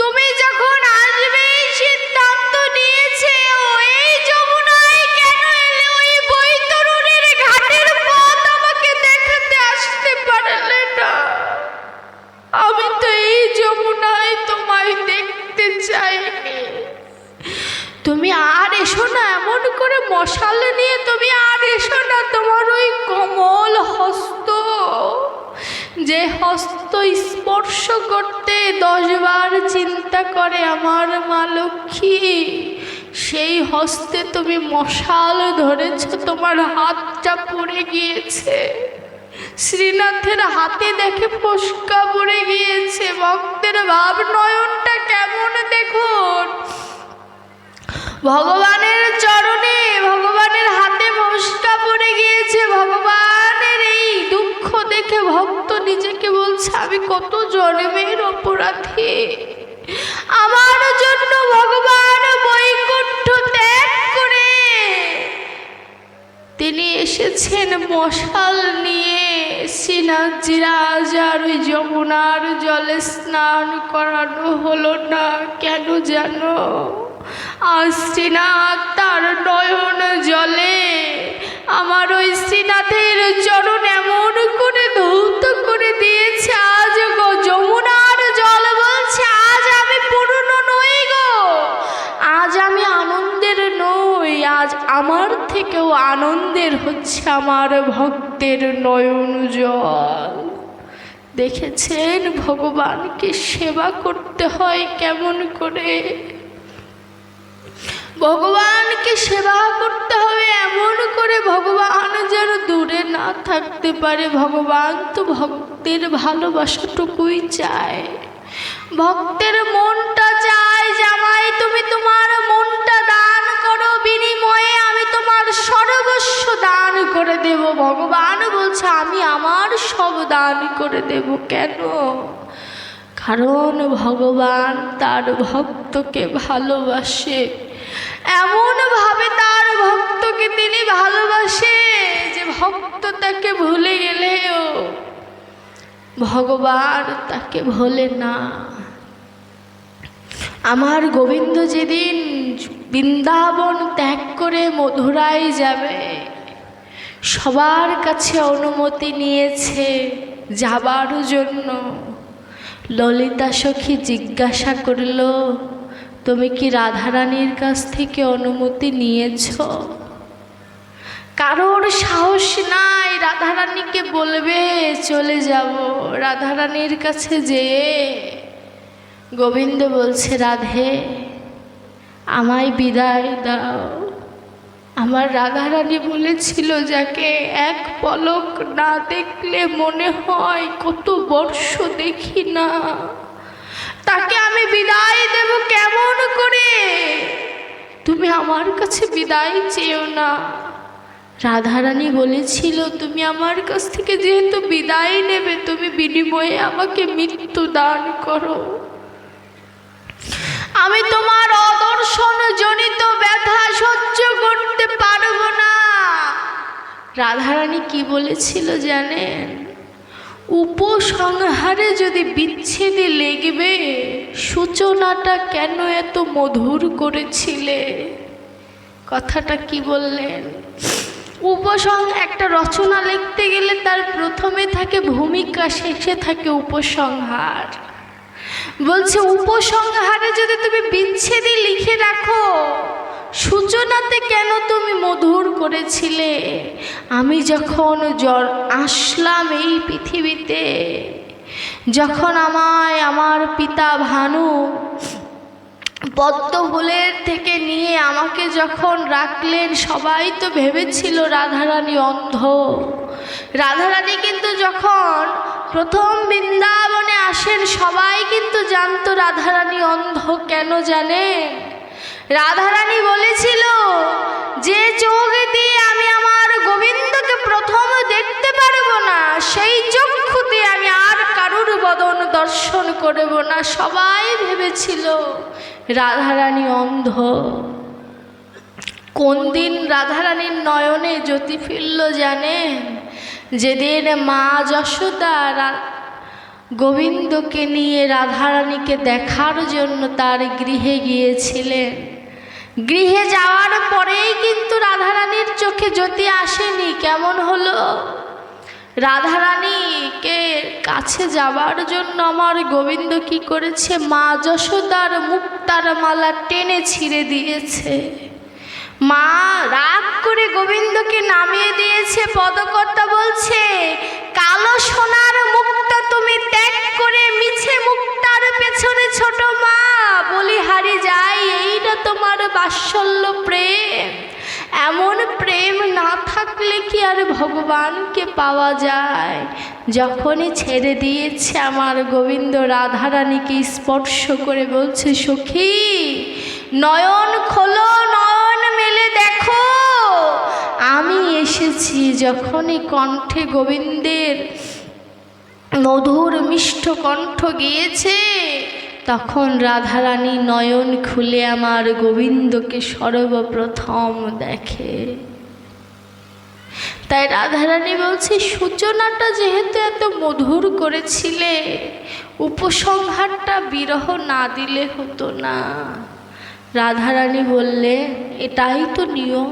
তুমি যখন আসবে সিদ্ধান্ত নিয়েছে, ওই যমুনায় কেন এলে? ওই বৈতরণীর ঘাটের পথ আমাকে দেখাতে আসতে পারলে না? আমি তো এই যমুনায় তোমায় দেখতে চাইনি। তুমি আর এসো না, এমন করে মশাল নিয়ে তুমি আর এসো না। তোমার ওই কোমল হস্ত, যে হস্ত স্পর্শ করতে 10 বার চিন্তা করে আমার মা লক্ষ্মী, সেই হস্তে তুমি মশাল ধরেছ, তোমার হাতটা পড়ে গিয়েছে। শ্রীনাথের হাতে দেখে ফোস্কা পড়ে গিয়েছে। ভক্তের ভাব নয়নটা কেমন দেখুন। ভগবানের চরণে, ভগবানের হাতে ফোস্কা পড়ে গিয়েছে। ভগবানের এই দুঃখ দেখে ভক্ত নিজেকে বলছে, আমি কত জন্মের অপরাধী, আমার জন্য ভগবান বৈকুণ্ঠ ত্যাগ করে তিনি এসেছেন মশাল নিয়ে শ্রীনাথজিরা আজ আর ওই যমুনার জলে স্নান করানো হলো না কেন জানো? আজ শ্রীনাথ তার নয়ন জলে আমার ওই শ্রীনাথের চরণ এমন করে ধৌত করে দিয়েছে, আজ গো যমুনার জল বলছে আজ আমি পূর্ণ নই গো, আজ আমি আনন্দের নই, আজ আমার থেকেও আনন্দের হচ্ছে আমার ভক্তের নয়ন জল। দেখেছেন ভগবানকে সেবা করতে হয় কেমন করে? ভগবানকে সেবা করতে হবে এমন করে ভগবান যেন দূরে না থাকতে পারে। ভগবান তো ভক্তের ভালোবাসাটুকুই চায়, ভক্তের মনটা চায়। জামাই তুমি তোমার মনটা দান করো, বিনিময়ে আমি তোমার সর্বস্ব দান করে দেব। ভগবান বলছে আমি আমার সব দান করে দেব। কেন? কারণ ভগবান তার ভক্তকে ভালোবাসে, এমনভাবে তার ভক্তকে তিনি ভালোবাসে যে ভক্ত তাকে ভুলে গেলেও ভগবান তাকে ভোলে না। আমার গোবিন্দ যেদিন বৃন্দাবন ত্যাগ করে মথুরায় যাবে, সবার কাছে অনুমতি নিয়েছে যাবার জন্য। ললিতা সখী জিজ্ঞাসা করল, তুমি কি রাধারানীর কাছ থেকে অনুমতি নিয়েছ? কারোর সাহস নাই রাধারানীকে বলবে চলে যাব। রাধারানীর কাছে যেয়ে গোবিন্দ বলছে, রাধে আমায় বিদায় দাও। আমার রাধারানী বলেছিল যাকে এক পলক না দেখলে মনে হয় কত বর্ষ দেখি না, তাকে আমি বিদায় দেব কেমন করে? তুমি আমার কাছে বিদায় চেও না। রাধারানী বলেছিল তুমি আমার কাছ থেকে যেহেতু বিদায় নেবে, তুমি বিনিময়ে আমাকে মৃত্যু দান করো। আমি তোমার অদর্শন জনিত ব্যথা সহ্য করতে পারবো না। রাধারানী কি বলেছিল জানেন? উপসংহারে যদি বিচ্ছেদে লেগবে, সূচনাটা কেন এত মধুর করেছিলে? কথাটা কি বললেন? একটা রচনা লিখতে গেলে তার প্রথমে থাকে ভূমিকা, শেষে থাকে উপসংহার। বলছে উপসংহারে যদি তুমি বিচ্ছেদই লিখে রাখো, সূচনাতে কেন তুমি মধুর করেছিলে? আমি যখন আসলাম এই পৃথিবীতে, যখন আমায় আমার পিতা ভানু পদ্মফুলের থেকে নিয়ে আমাকে যখন রাখলেন, সবাই তো ভেবেছিল রাধারানী অন্ধ। রাধারানী কিন্তু যখন প্রথম বৃন্দাবনে আসেন, সবাই কিন্তু জানতো রাধারানী অন্ধ। কেন জানেন? রাধারানী বলেছিল যে চোখ দিয়ে আমি আমার গোবিন্দকে প্রথম দেখতে পারবো না, সেই চক্ষু দিয়ে আমি আর কারুর বদন দর্শন করব না। সবাই ভেবেছিল রাধারানী অন্ধ। কোন দিন রাধারানীর নয়নে জ্যোতি ফিরল জানেন? যেদিন মা যশোদা গোবিন্দকে নিয়ে রাধারানীকে দেখার জন্য তার গৃহে গিয়েছিলেন। গৃহে যাওয়ার পরেই কিন্তু রাধারানীর চোখে জ্যোতি আসেনি। কেমন হলো? রাধারানীকে কাছে যাবার জন্য আমার গোবিন্দ কি করেছে? মা যশোদার মুক্তার মালা টেনে ছিঁড়ে দিয়েছে। মা রাগ করে গোবিন্দকে নামিয়ে দিয়েছে। পদকর্তা বলছে, কালো সোনার মুক্তা তুমি ত্যাগ করে মিছে মুক্তার পেছনে ছোট মা বলিহারি যায়, এইটা তোমার বাৎসল্য প্রেম। এমন প্রেম না থাকলে কি আর ভগবানকে পাওয়া যায়? যখনই ছেড়ে দিয়েছে আমার গোবিন্দ রাধারানীকে স্পর্শ করে বলছে, সখী নয়ন খোলো, নয়ন মেলে দেখো আমি এসেছি। যখনই কণ্ঠে গোবিন্দের মধুর মিষ্ট কণ্ঠ গিয়েছে, তখন রাধারানী নয়ন খুলে আমার গোবিন্দকে সর্বপ্রথম দেখে। তাই রাধারানী বলছে, সূচনাটা যেহেতু এত মধুর করেছিলে, উপসংহারটা বিরহ না দিলে হতো না। রাধারানী বললেন, এটাই তো নিয়ম,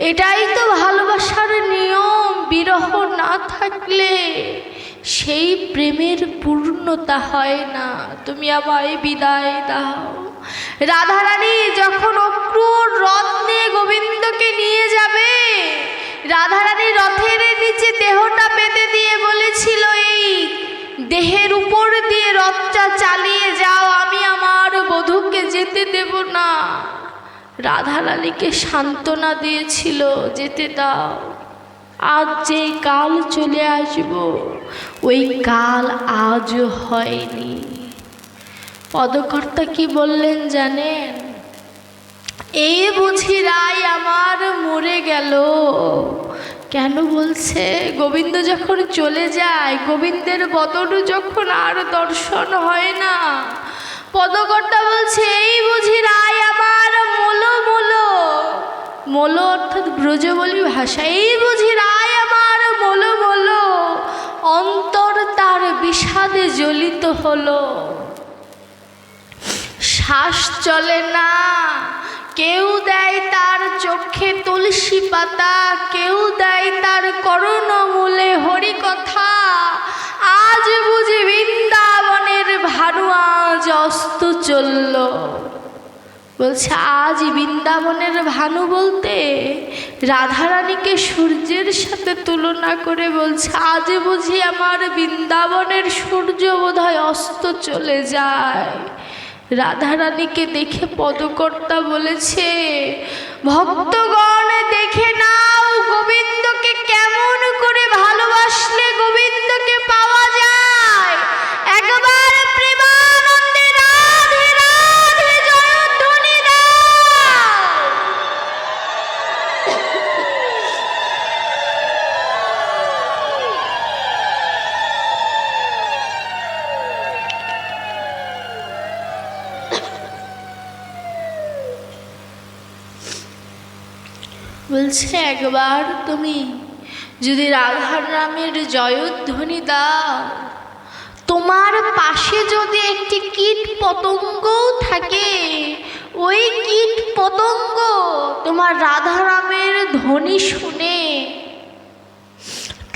এটাই তো ভালোবাসার নিয়ম। বিরহ না থাকলে সেই প্রেমের পূর্ণতা হয় না। তুমি আমায় বিদায় দাও। রাধারানী যখন অক্রূর রথ নিয়ে গোবিন্দকে নিয়ে যাবে, রাধারানী রথের নিচে দেহটা পেতে দিয়ে বলেছিল, এই দেহের উপর দিয়ে রথটা চালিয়ে যাও, আমি আমার বধূকে যেতে দেব না। রাধারানীকে সান্ত্বনা দিয়েছিল, যেতে দাও, আজ যে কাল চলে আসব ওই কাল আজও হয়নি। পদকর্তা কি বললেন জানেন? এই বুঝি রায় আমার মরে গেল। কেন বলছে? গোবিন্দ যখন চলে যায়, গোবিন্দের বদন যখন আর দর্শন হয় না, পদকর্তা বলছে, এই বুঝি রায় আমার মোলো মোলো, মোলো অর্থাৎ ব্রজবলী ভাষা, এই বুঝি রায় আমার মোলো মোলো, অন্তর তার বিষাদে জ্বলিত হলো। শ্বাস চলে না, কেউ দেয় তার চোখে তুলসী পাতা, কেউ দেয় তার করণমূলে হরিকথা। আজ বুঝি বৃন্দাবনের ভানু আজ অস্ত চলল। বলছে আজ বৃন্দাবনের ভানু বলতে রাধারানীকে সূর্যের সাথে তুলনা করে বলছে, আজ বুঝি আমার বৃন্দাবনের সূর্য বোধহয় অস্ত চলে যায়। রাধারানীকে দেখে পদকর্তা বলেছে, ভক্তগণ দেখে নাও গোবিন্দকে কেমন করে ভালোবাসলে গোবিন্দকে পাওয়া যায়। একবার প্রেমানন্দে রাধে রাধে জয়ধ্বনি দাও। বলছে একবার তুমি যদি রাধার নামের জয়ধ্বনি দাও, তোমার পাশে যদি একটি কীট পতঙ্গও থাকে, ওই কীট পতঙ্গ তোমার রাধা নামের ধ্বনি শুনে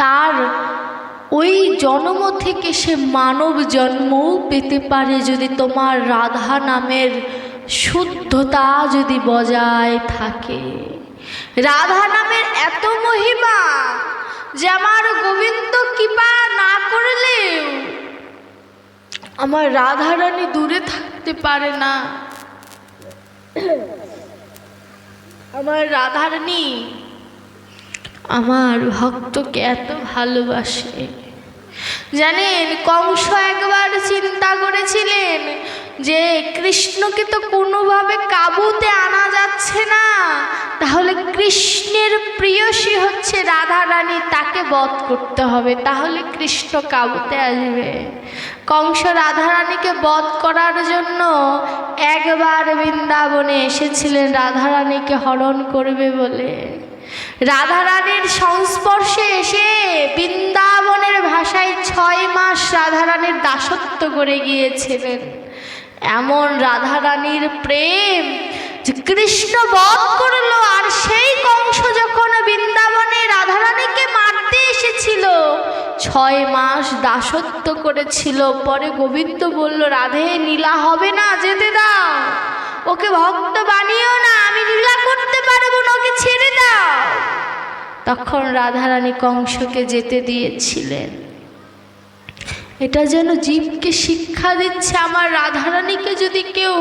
তার ওই জন্ম থেকে সে মানব জন্মও পেতে পারে, যদি তোমার রাধা নামের শুদ্ধতা যদি বজায় থাকে। রাধা নামের এত মহিমা যে আমার গোবিন্দ কৃপা না করলেও আমার রাধারানী দূরে থাকতে পারে না। আমার রাধারানী আমার ভক্তকে এত ভালোবাসে। জানেন, কংস একবার চিন্তা করেছিলেন যে কৃষ্ণকে তো কোনোভাবে কাবুতে আনা যাচ্ছে না, তাহলে কৃষ্ণের প্রিয়সী হচ্ছে রাধারানী, তাকে বধ করতে হবে, তাহলে কৃষ্ণ কাবুতে আসবে। কংস রাধারানীকে বধ করার জন্য একবার বৃন্দাবনে এসেছিলেন রাধারানীকে হরণ করবে বলে। রাধারানীর সংস্পর্শে এসে বৃন্দাবনের ভাষায় 6 মাস রাধারানীর দাসত্ব করে গিয়েছিলেন। এমন রাধারানীর প্রেম যে কৃষ্ণ বধ করলো, আর সেই কংস যখন বৃন্দাবনে রাধারানীকে মারতে এসেছিল 6 মাস দাসত্ব করেছিল। পরে গোবিন্দ বলল, রাধে লীলা হবে না, যেতে দাও, ওকে ভক্ত বানিও না, আমি লীলা করতে পারবো না, ওকে ছেড়ে দাও। তখন রাধারানী কংসকে যেতে দিয়েছিলেন। এটা যেন জীবকে শিক্ষা দিচ্ছে, আমার রাধারানীকে যদি কেউ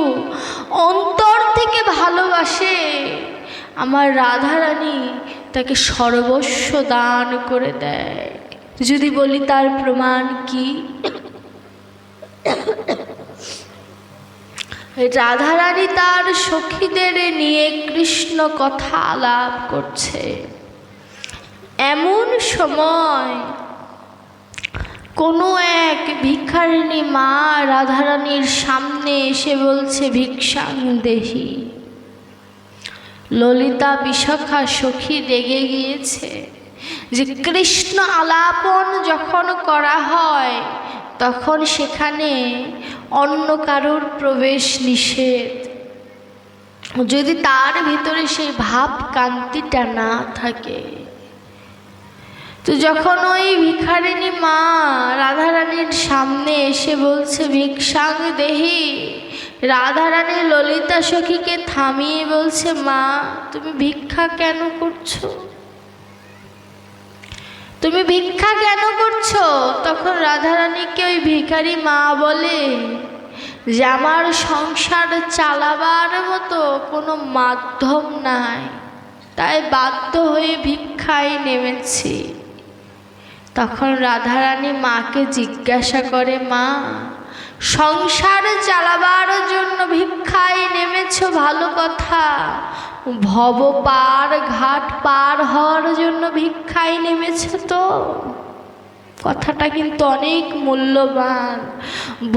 অন্তর থেকে ভালোবাসে, আমার রাধারানী তাকে সর্বস্ব দান করে দেয়। যদি বলি তার প্রমাণ কি? রাধারানী তার সখীদের নিয়ে কৃষ্ণ কথা আলাপ করছে। এমন সময় কোনো এক ভিখারিণী মা রাধারানীর সামনে এসে বলছে, ভিক্ষাং দেহি। ললিতা বিশাখা সখী রেগে গিয়েছে যে কৃষ্ণ আলাপন যখন করা হয় তখন সেখানে অন্য কারোর প্রবেশ নিষেধ। যদি তার ভিতরে সেই ভাব কান্তিটা না থাকে, তো যখন ওই ভিখারিণী মা রাধারানীর সামনে এসে বলছে ভিক্ষাং দেহি, রাধারানী ললিতা সখীকে থামিয়ে বলছে মা তুমি ভিক্ষা কেন করছো, তুমি ভিক্ষা কেন করছো? তখন রাধারানীকে ওই ভিখারি মা বলে যে আমার সংসার চালাবার মতো কোনো মাধ্যম নাই, তাই বাধ্য হয়ে ভিক্ষায় নেমেছি। তখন রাধারানী মাকে জিজ্ঞাসা করে মা সংসার চালাবার জন্য ভিক্ষায় নেমেছো ভালো কথা, ভব পার ঘাট পার হওয়ার জন্য ভিক্ষায় নেমেছো তো? কথাটা কিন্তু অনেক মূল্যবান।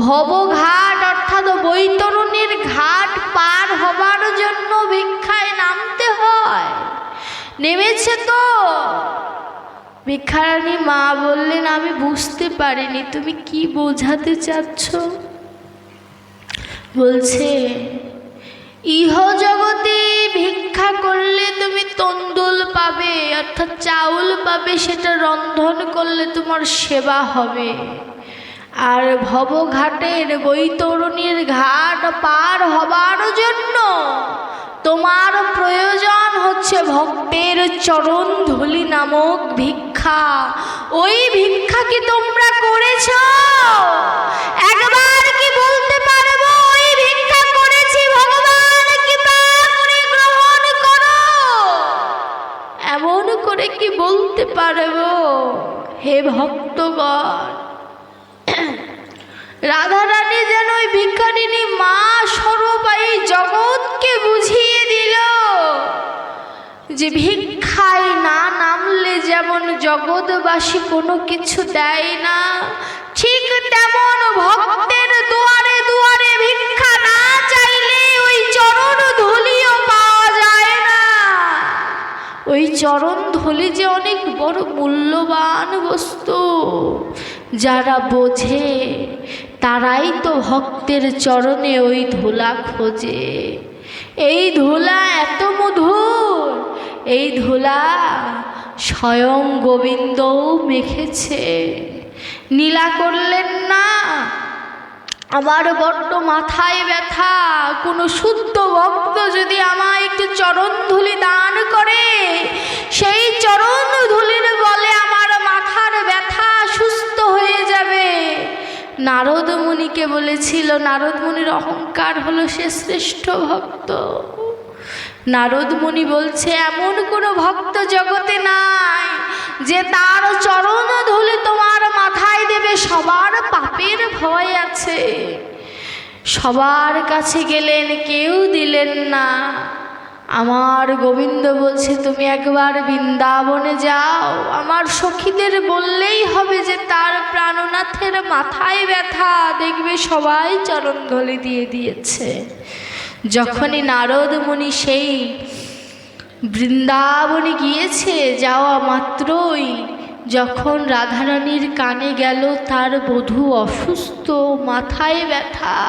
ভবঘাট অর্থাৎ বৈতরণীর ঘাট পার হবার জন্য ভিক্ষায় নামতে হয়, নেমেছে তো? ভিখারিণী মা বললেন আমি বুঝতে পারিনি তুমি কি বোঝাতে চাচ্ছ। বলছে ইহ জগতে ভিক্ষা করলে তুমি তন্দুল পাবে অর্থাৎ চাউল পাবে, সেটা রন্ধন করলে তোমার সেবা হবে। আর ভবঘাটের বৈতরণীর ঘাট পার হবার জন্য তোমার প্রয়োজন হচ্ছে ভক্তের চরণ ধুলি নামক ভিক্ষা। ওই ভিক্ষা কি তোমরা করেছ? একবার কি বলতে পারবো ওই ভিক্ষা করেছি ভগবান কৃপা করে গ্রহণ করো? এমন করে কি বলতে পারবো? হে ভক্তগণ, রাধারানী যেন ওই ভিখারিণী মা স্বরূপ এই জগৎকে বুঝিয়ে দিল যে ভিক্ষায় না নামলে যেমন জগৎবাসী কোনো কিছু দেয় না, ঠিক তেমন ভক্তের দুয়ারে দুয়ারে ভিক্ষা না চাইলে ওই চরণ ধুলিও পাওয়া যায় না। ওই চরণ ধুলি যে অনেক বড় মূল্যবান বস্তু, যারা বোঝে তারাই তো ভক্তের চরণে ওই ধুলা খোঁজে। এই ধুলা এত মধুর, এই ধুলা স্বয়ং গোবিন্দও মেখেছে। নীলা করলেন না আমার বড্ড মাথায় ব্যথা, কোনো শুদ্ধ ভক্ত যদি আমায় একটু চরণ ধুলি দান করে, সেই চরণ ধুলির বলে আমার মাথার ব্যথা সুস্থ হয়ে যাবে। নারদ মুনিকে বলেছিল, নারদ মুনির অহংকার হলো সে শ্রেষ্ঠ ভক্ত। নারদ মুনি বলছে এমন কোনো ভক্ত জগতে নাই যে তার চরণ ধুলি তোমার মাথায় দেবে। সবার পাপের ভয় আছে, সবার কাছে গেলেন কেউ দিলেন না। আমার গোবিন্দ বলছে তুমি একবার বৃন্দাবনে যাও, আমার সখীদের বললেই হবে যে তার প্রাণনাথের মাথায় ব্যথা, দেখবে সবাই চরণধলি দিয়ে দিয়েছে। যখনই নারদ মুনি সেই বৃন্দাবনে গিয়েছে, যাওয়া মাত্রই যখন রাধারানীর কানে গেল তার বধূ অসুস্থ, মাথায় ব্যথা,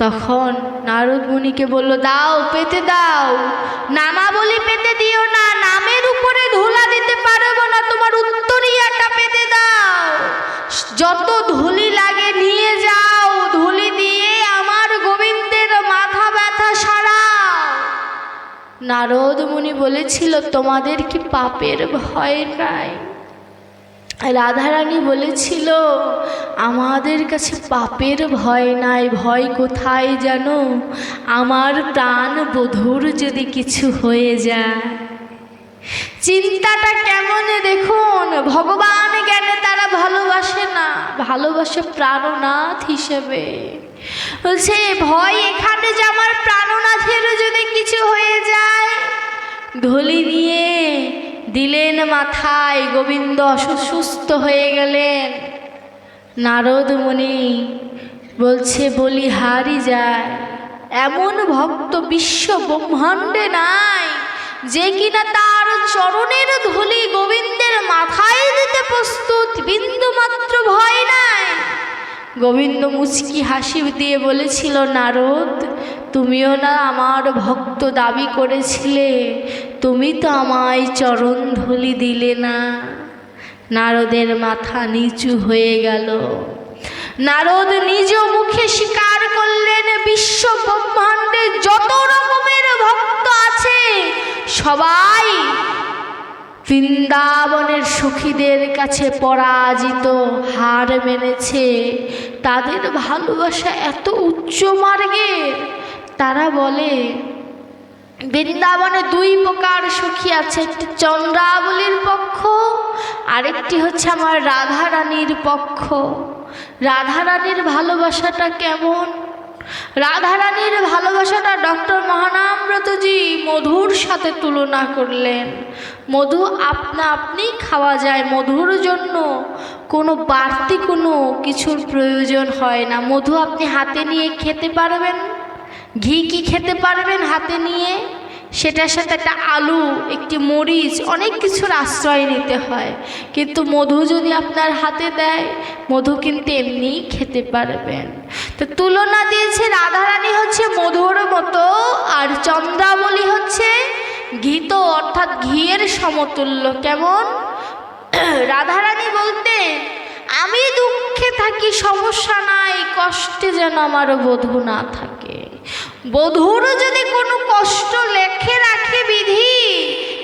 তখন নারদ মুনিকে বলল দাও পেতে দাও। নামা বলি পেতে দিও না, নামের উপরে ধুলা দিতে পারবো না, তোমার উত্তরীয়াটা পেতে দাও। যত ধুলি লাগে নিয়ে যাও, ধুলি দিয়ে আমার গোবিন্দের মাথা ব্যথা সারাও। নারদ মুনি বলেছিল তোমাদের কি পাপের ভয় নাই? রাধারানী বলেছিল আমাদের কাছে পাপের ভয় নাই, ভয় কোথায় জানো? আমার প্রাণ বধূর যদি কিছু হয়ে যায়। চিন্তাটা কেমন দেখুন, ভগবান জ্ঞানে তারা ভালোবাসে না, ভালোবাসে প্রাণনাথ হিসেবে। বলছে ভয় এখানে যে আমার প্রাণনাথের যদি কিছু হয়ে যায়। ধুলি নিয়ে দিলেন মাথায়, গোবিন্দ অসুস্থ হয়ে গেলেন। নারদ মুনি বলছে বলি হারি যায়, এমন ভক্ত বিশ্ব ব্রহ্মাণ্ডে নাই যে কিনা তার চরণের ধূলি গোবিন্দের মাথায় দিতে প্রস্তুত, বিন্দু মাত্র ভয় নাই। গোবিন্দ মুচকি হাসি দিয়ে বলেছিল, নারদ, তুমিও না আমার ভক্ত দাবি করেছিলে, তুমি তো আমায় চরণ ধূলি দিলে না। নারদের মাথা নিচু হয়ে গেল। নারদ নিজ মুখে স্বীকার করলেন, বিশ্ব ব্রহ্মাণ্ডে যত রকমের ভক্ত আছে সবাই বৃন্দাবনের সখীদের কাছে পরাজিত, হার মেনেছে। তাদের ভালোবাসা এত উচ্চ মার্গের। তারা বলে বৃন্দাবনে দুই প্রকার সখী আছে, একটি চন্দ্রাবলীর পক্ষ, আরেকটি হচ্ছে আমার রাধা রানীর পক্ষ। রাধা রানীর ভালোবাসাটা কেমন? রাধা রানীর ভালোবাসাটা ডক্টর মহানামব্রতজি মধুর সাথে তুলনা করলেন। মধু আপনা আপনি খাওয়া যায়, মধুর জন্য কোনো বাড়তি কোনো কিছুর প্রয়োজন হয় না। মধু আপনি হাতে নিয়ে খেতে পারবেন। ঘি কি খেতে পারবেন হাতে নিয়ে? সেটার সাথে একটা আলু, একটি মরিচ, অনেক কিছুর আশ্রয় নিতে হয়। কিন্তু মধু যদি আপনার হাতে দেয়, মধু কিন্তু এমনিই খেতে পারবেন। তো তুলনা দিয়েছে, রাধারানী হচ্ছে মধুর মতো, আর চন্দ্রাবলী হচ্ছে ঘিত, অর্থাৎ ঘিয়ের সমতুল্য। কেমন? রাধারানী বলতেন, আমি দুঃখে থাকি সমস্যা নাই, কষ্টে যেন আমার বধূ না থাকে। বধূর যদি কোনো কষ্ট লেখে রাখে বিধি,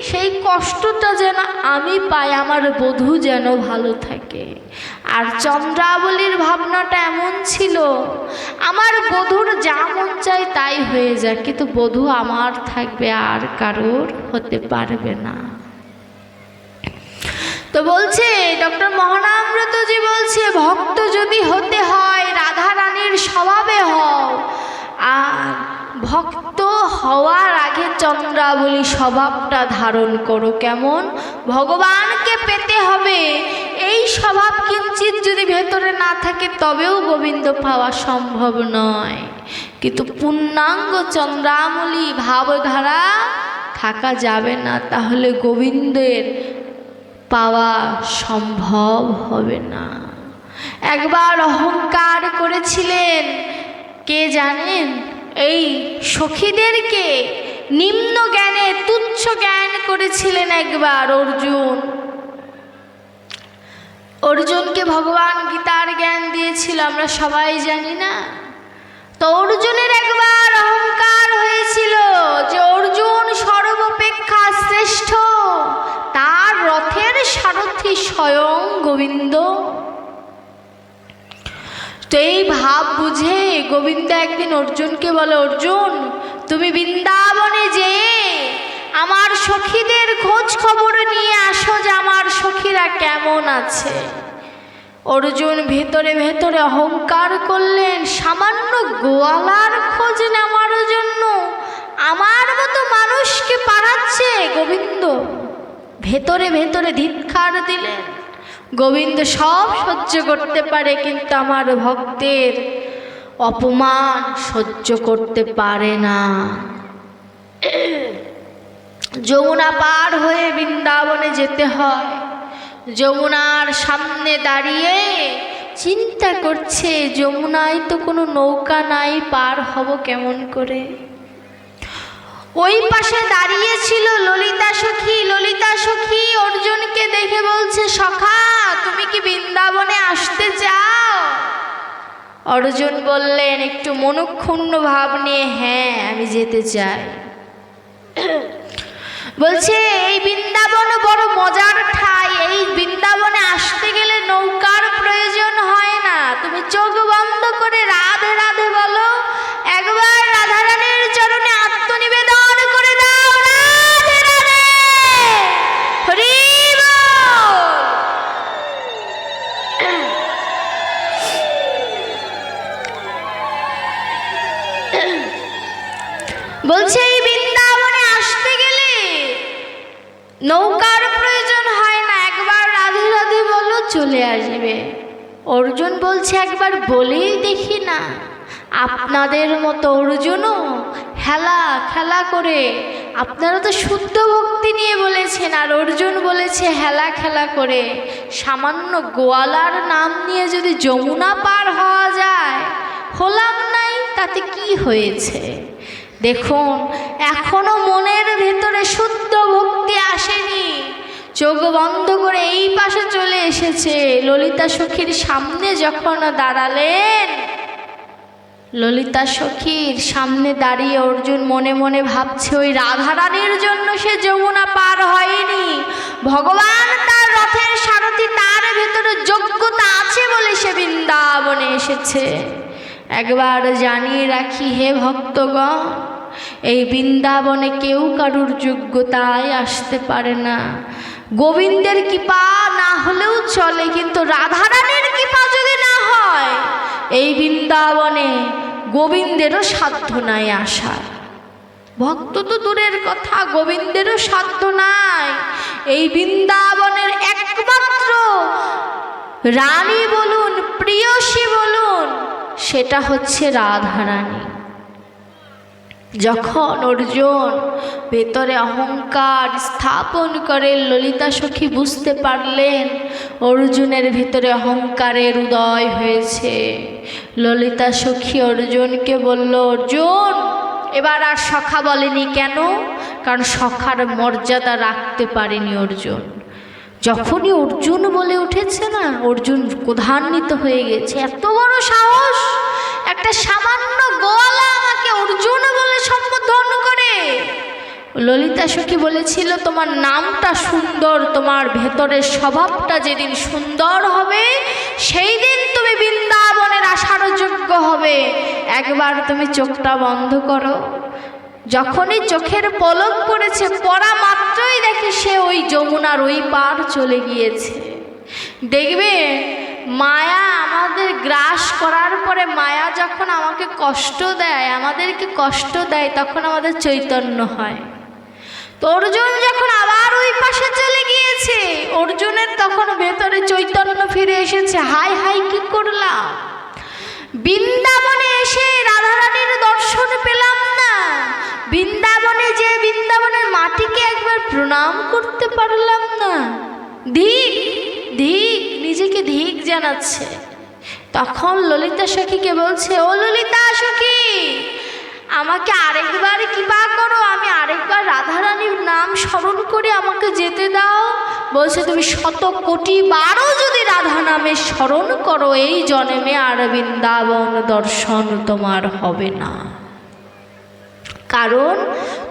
সেই কষ্টটা যেন আমি পাই, আমার বধূ যেন ভালো থাকে। আর চন্দ্রাবলীর ভাবনাটা এমন ছিল, আমার বধূর যা মন চাই তাই হয়ে যায়, কিন্তু বধূ আমার থাকবে, আর কারোর হতে পারবে না। তো বলছে ডক্টর মহানামব্রতজি বলছে, ভক্ত যদি হতে হয় রাধা রানীর স্বভাবে হও, আর ভক্ত হওয়ার আগে চন্দ্রাবলী স্বভাবটা ধারণ করো। কেমন? ভগবানকে পেতে হবে, এই স্বভাব কিঞ্চিত যদি ভেতরে না থাকে তবেও গোবিন্দ পাওয়া সম্ভব নয়। কিন্তু পূর্ণাঙ্গ চন্দ্রাবলী ভাবধারা থাকা যাবে না, তাহলে গোবিন্দের পাওয়া সম্ভব হবে না। একবার অহংকার করেছিলেন কে জানেন? এই সখীদেরকে নিম্ন জ্ঞানে তুচ্ছ জ্ঞান করেছিলেন একবার অর্জুন। অর্জুনকে ভগবান গীতার জ্ঞান দিয়েছিল, আমরা সবাই জানি না? তো অর্জুনের একবার অহংকার হয়েছিল যে অর্জুন সর্বাপেক্ষা শ্রেষ্ঠ, তার রথের সারথি স্বয়ং গোবিন্দ। তো এই ভাব বুঝে গোবিন্দ একদিন অর্জুনকে বলে, অর্জুন, তুমি বৃন্দাবনে যে আমার সখীদের খোঁজ খবর নিয়ে আসো যে আমার সখীরা কেমন আছে। অর্জুন ভেতরে ভেতরে অহংকার করলেন, সামান্য গোয়ালার খোঁজ নেওয়ার জন্য আমার মতো মানুষকে পাঠাচ্ছে গোবিন্দ। ভেতরে ভেতরে ধিক্কার দিলেন। গোবিন্দ সব সহ্য করতে পারে, কিন্তু আমার ভক্তের অপমান সহ্য করতে পারে না। যমুনা পার হয়ে বৃন্দাবনে যেতে হয়। যমুনার সামনে দাঁড়িয়ে চিন্তা করছে, যমুনায় তো কোনো নৌকা নাই, পার হব কেমন করে। ওই পাশে দাঁড়িয়ে ছিল ললিতা সখী। ললিতা সখী অর্জুনকে দেখে বলছে, সখা, তুমি কি বৃন্দাবনে আসতে চাও? অর্জুন বললেন একটু মনক্ষুণ্ণ ভাব নিয়ে, হ্যাঁ, আমি যেতে চাই। বলছে, এই বৃন্দাবন বড় মজার ঠাই, এই বৃন্দাবনে আসতে গেলে নৌকার প্রয়োজন হয় না। তুমি চোখ বন্ধ করে রাধে রাধে বলো, একবার রাধারানীর চরণে আত্মনিবেদন করে দাও, রাধে রাধে, হরি বল। বলছে এই বৃন্দাবনে আসতে গেলে নৌকার প্রয়োজন হয় না, একবার রাধে রাধে বলো, চলে আসবে। অর্জুন বলছে, একবার বলেই দেখি না। আপনাদের মতো অর্জুনও খেলা করে, আপনারা তো শুদ্ধ ভক্তি নিয়ে বলেছেন, আর অর্জুন বলেছে খেলা করে। সামান্য গোয়ালার নাম নিয়ে যদি যমুনা পার হওয়া যায়, হলাম নাই, তাতে কি হয়েছে? দেখুন, এখনো মনের ভেতরে শুদ্ধ ভক্তি আসেনি। চোখ বন্ধ করে এই পাশে চলে এসেছে। ললিতা সখীর সামনে যখন দাঁড়ালেন, ললিতা সখীর সামনে দাঁড়িয়ে অর্জুন মনে মনে ভাবছে, ওই রাধারানীর জন্য সে যমুনা পার হয়নি, ভগবান তার রথের সারথি, তার ভেতরে যোগ্যতা আছে বলে সে বৃন্দাবনে এসেছে। একবার জানিয়ে রাখি হে ভক্তগণ, এই বৃন্দাবনে কেউ কারুর যোগ্যতায় আসতে পারে না। গোবিন্দের কৃপা না হলেও চলে, কিন্তু রাধারানীর কৃপা যদি না হয়, এই বৃন্দাবনে গোবিন্দেরও সাধ্য নাই আসার। ভক্ত তো দূরের কথা, গোবিন্দেরও সাধ্য নাই। এই বৃন্দাবনের একমাত্র রানী বলুন, প্রিয়সী বলুন, সেটা হচ্ছে রাধারানী। যখন অর্জুন ভেতরে অহংকার স্থাপন করে, ললিতা সখী বুঝতে পারলেন অর্জুনের ভিতরে অহংকারের উদয় হয়েছে। ললিতা সখী অর্জুনকে বলল, অর্জুন, এবার আর সখা বলেনি কেন? কারণ সখার মর্যাদা রাখতে পারেনি অর্জুন। যখনই অর্জুন বলে উঠেছে না, অর্জুন ক্রোধান্বিত হয়ে গেছে। এত বড় সাহস, একটা সামান্য গোয়ালা আমাকে অর্জুন বলে সম্বোধন করে। ললিতা সখী বলেছিল, তোমার নামটা সুন্দর, তোমার ভেতরের স্বভাবটা যেদিন সুন্দর হবে, সেই দিন তুমি বৃন্দাবনের আসার যোগ্য হবে। একবার তুমি চোখটা বন্ধ করো। যখনই চোখের পলক পড়েছে, পড়া মাত্রই দেখি সে ওই যমুনার ওই পার চলে গিয়েছে। দেখবে, মায়া আমাদের গ্রাস করার পরে, মায়া যখন আমাকে কষ্ট দেয়, আমাদেরকে কষ্ট দেয়, তখন আমাদের চৈতন্য হয়। তো অর্জুন যখন আবার ওই পাশে চলে গিয়েছে, অর্জুনের তখন ভেতরে চৈতন্য ফিরে এসেছে। হাই হাই, কি করলাম? বৃন্দাবনে এসে রাধারানীর দর্শন পেলাম না, বৃন্দাবনে যে বৃন্দাবনের মাটিকে একবার প্রণাম করতে পারলাম না। ধিক ধিক, নিজেকে ধিক জানাচ্ছে। তখন ললিতা সখীকে বলছে, ও ললিতা সখী, আমাকে আরেকবার কৃপা করো, আমি আরেকবার রাধারানীর নাম স্মরণ করে আমাকে যেতে দাও। বলছে, তুমি 100 কোটি বারও যদি রাধা নামে স্মরণ করো, এই জন্মে আর বৃন্দাবন দর্শন তোমার হবে না, কারণ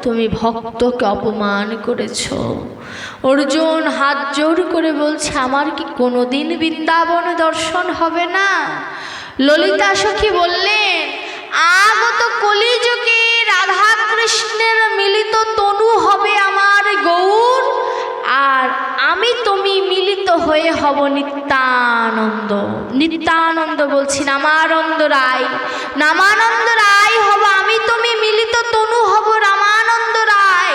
তুমি ভক্তকে অপমান করেছ। অর্জুন হাত জোর করে বলছে, আমার কি কোনোদিন বৃন্দাবন দর্শন হবে না? ললিতা সখী বললেন, আগত কলিযুগে রাধা কৃষ্ণের মিলিত তনু হবে আমার গৌর, আর আমি তুমি মিলিত হয়ে হব নিত্যানন্দ। নিত্যানন্দ বলছি নামানন্দ রায়, নামানন্দ রায় হব আমি, তুমি মিলিত তনু হব রামানন্দ রায়।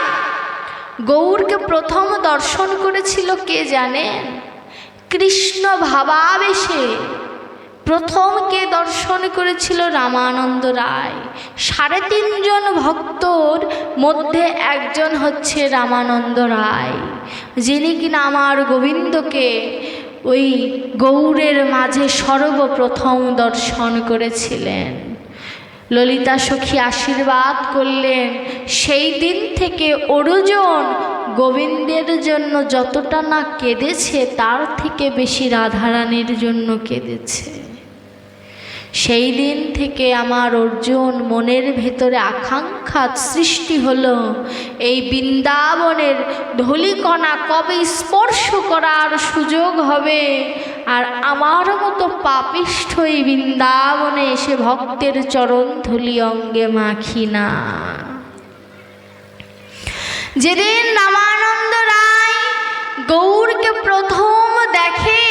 গৌরকে প্রথম দর্শন করেছিল কে জানেন? কৃষ্ণ ভাবাবেশে প্রথম কে দর্শন করেছিল? রামানন্দ রায়। 3.5 জন ভক্তর মধ্যে একজন হচ্ছে রামানন্দ রায়, যিনি কিনা আমার গোবিন্দকে ওই গৌরের মাঝে সর্বপ্রথম দর্শন করেছিলেন। ললিতা সখী আশীর্বাদ করলেন, সেই দিন থেকে অর্জুন গোবিন্দের জন্য যতটা না কেঁদেছে, তার থেকে বেশি রাধারানীর জন্য কেঁদেছে। সেই দিন থেকে আমার অর্জুন মনের ভেতরে আকাঙ্ক্ষা সৃষ্টি হলো, এই বৃন্দাবনের ধূলিকণা কবে স্পর্শ করার সুযোগ হবে, আর আমার মতো পাপিষ্ঠ এই বৃন্দাবনে এসে ভক্তের চরণ ধুলি অঙ্গে মাখি না। যেদিন রামানন্দ রায় গৌরকে প্রথম দেখে,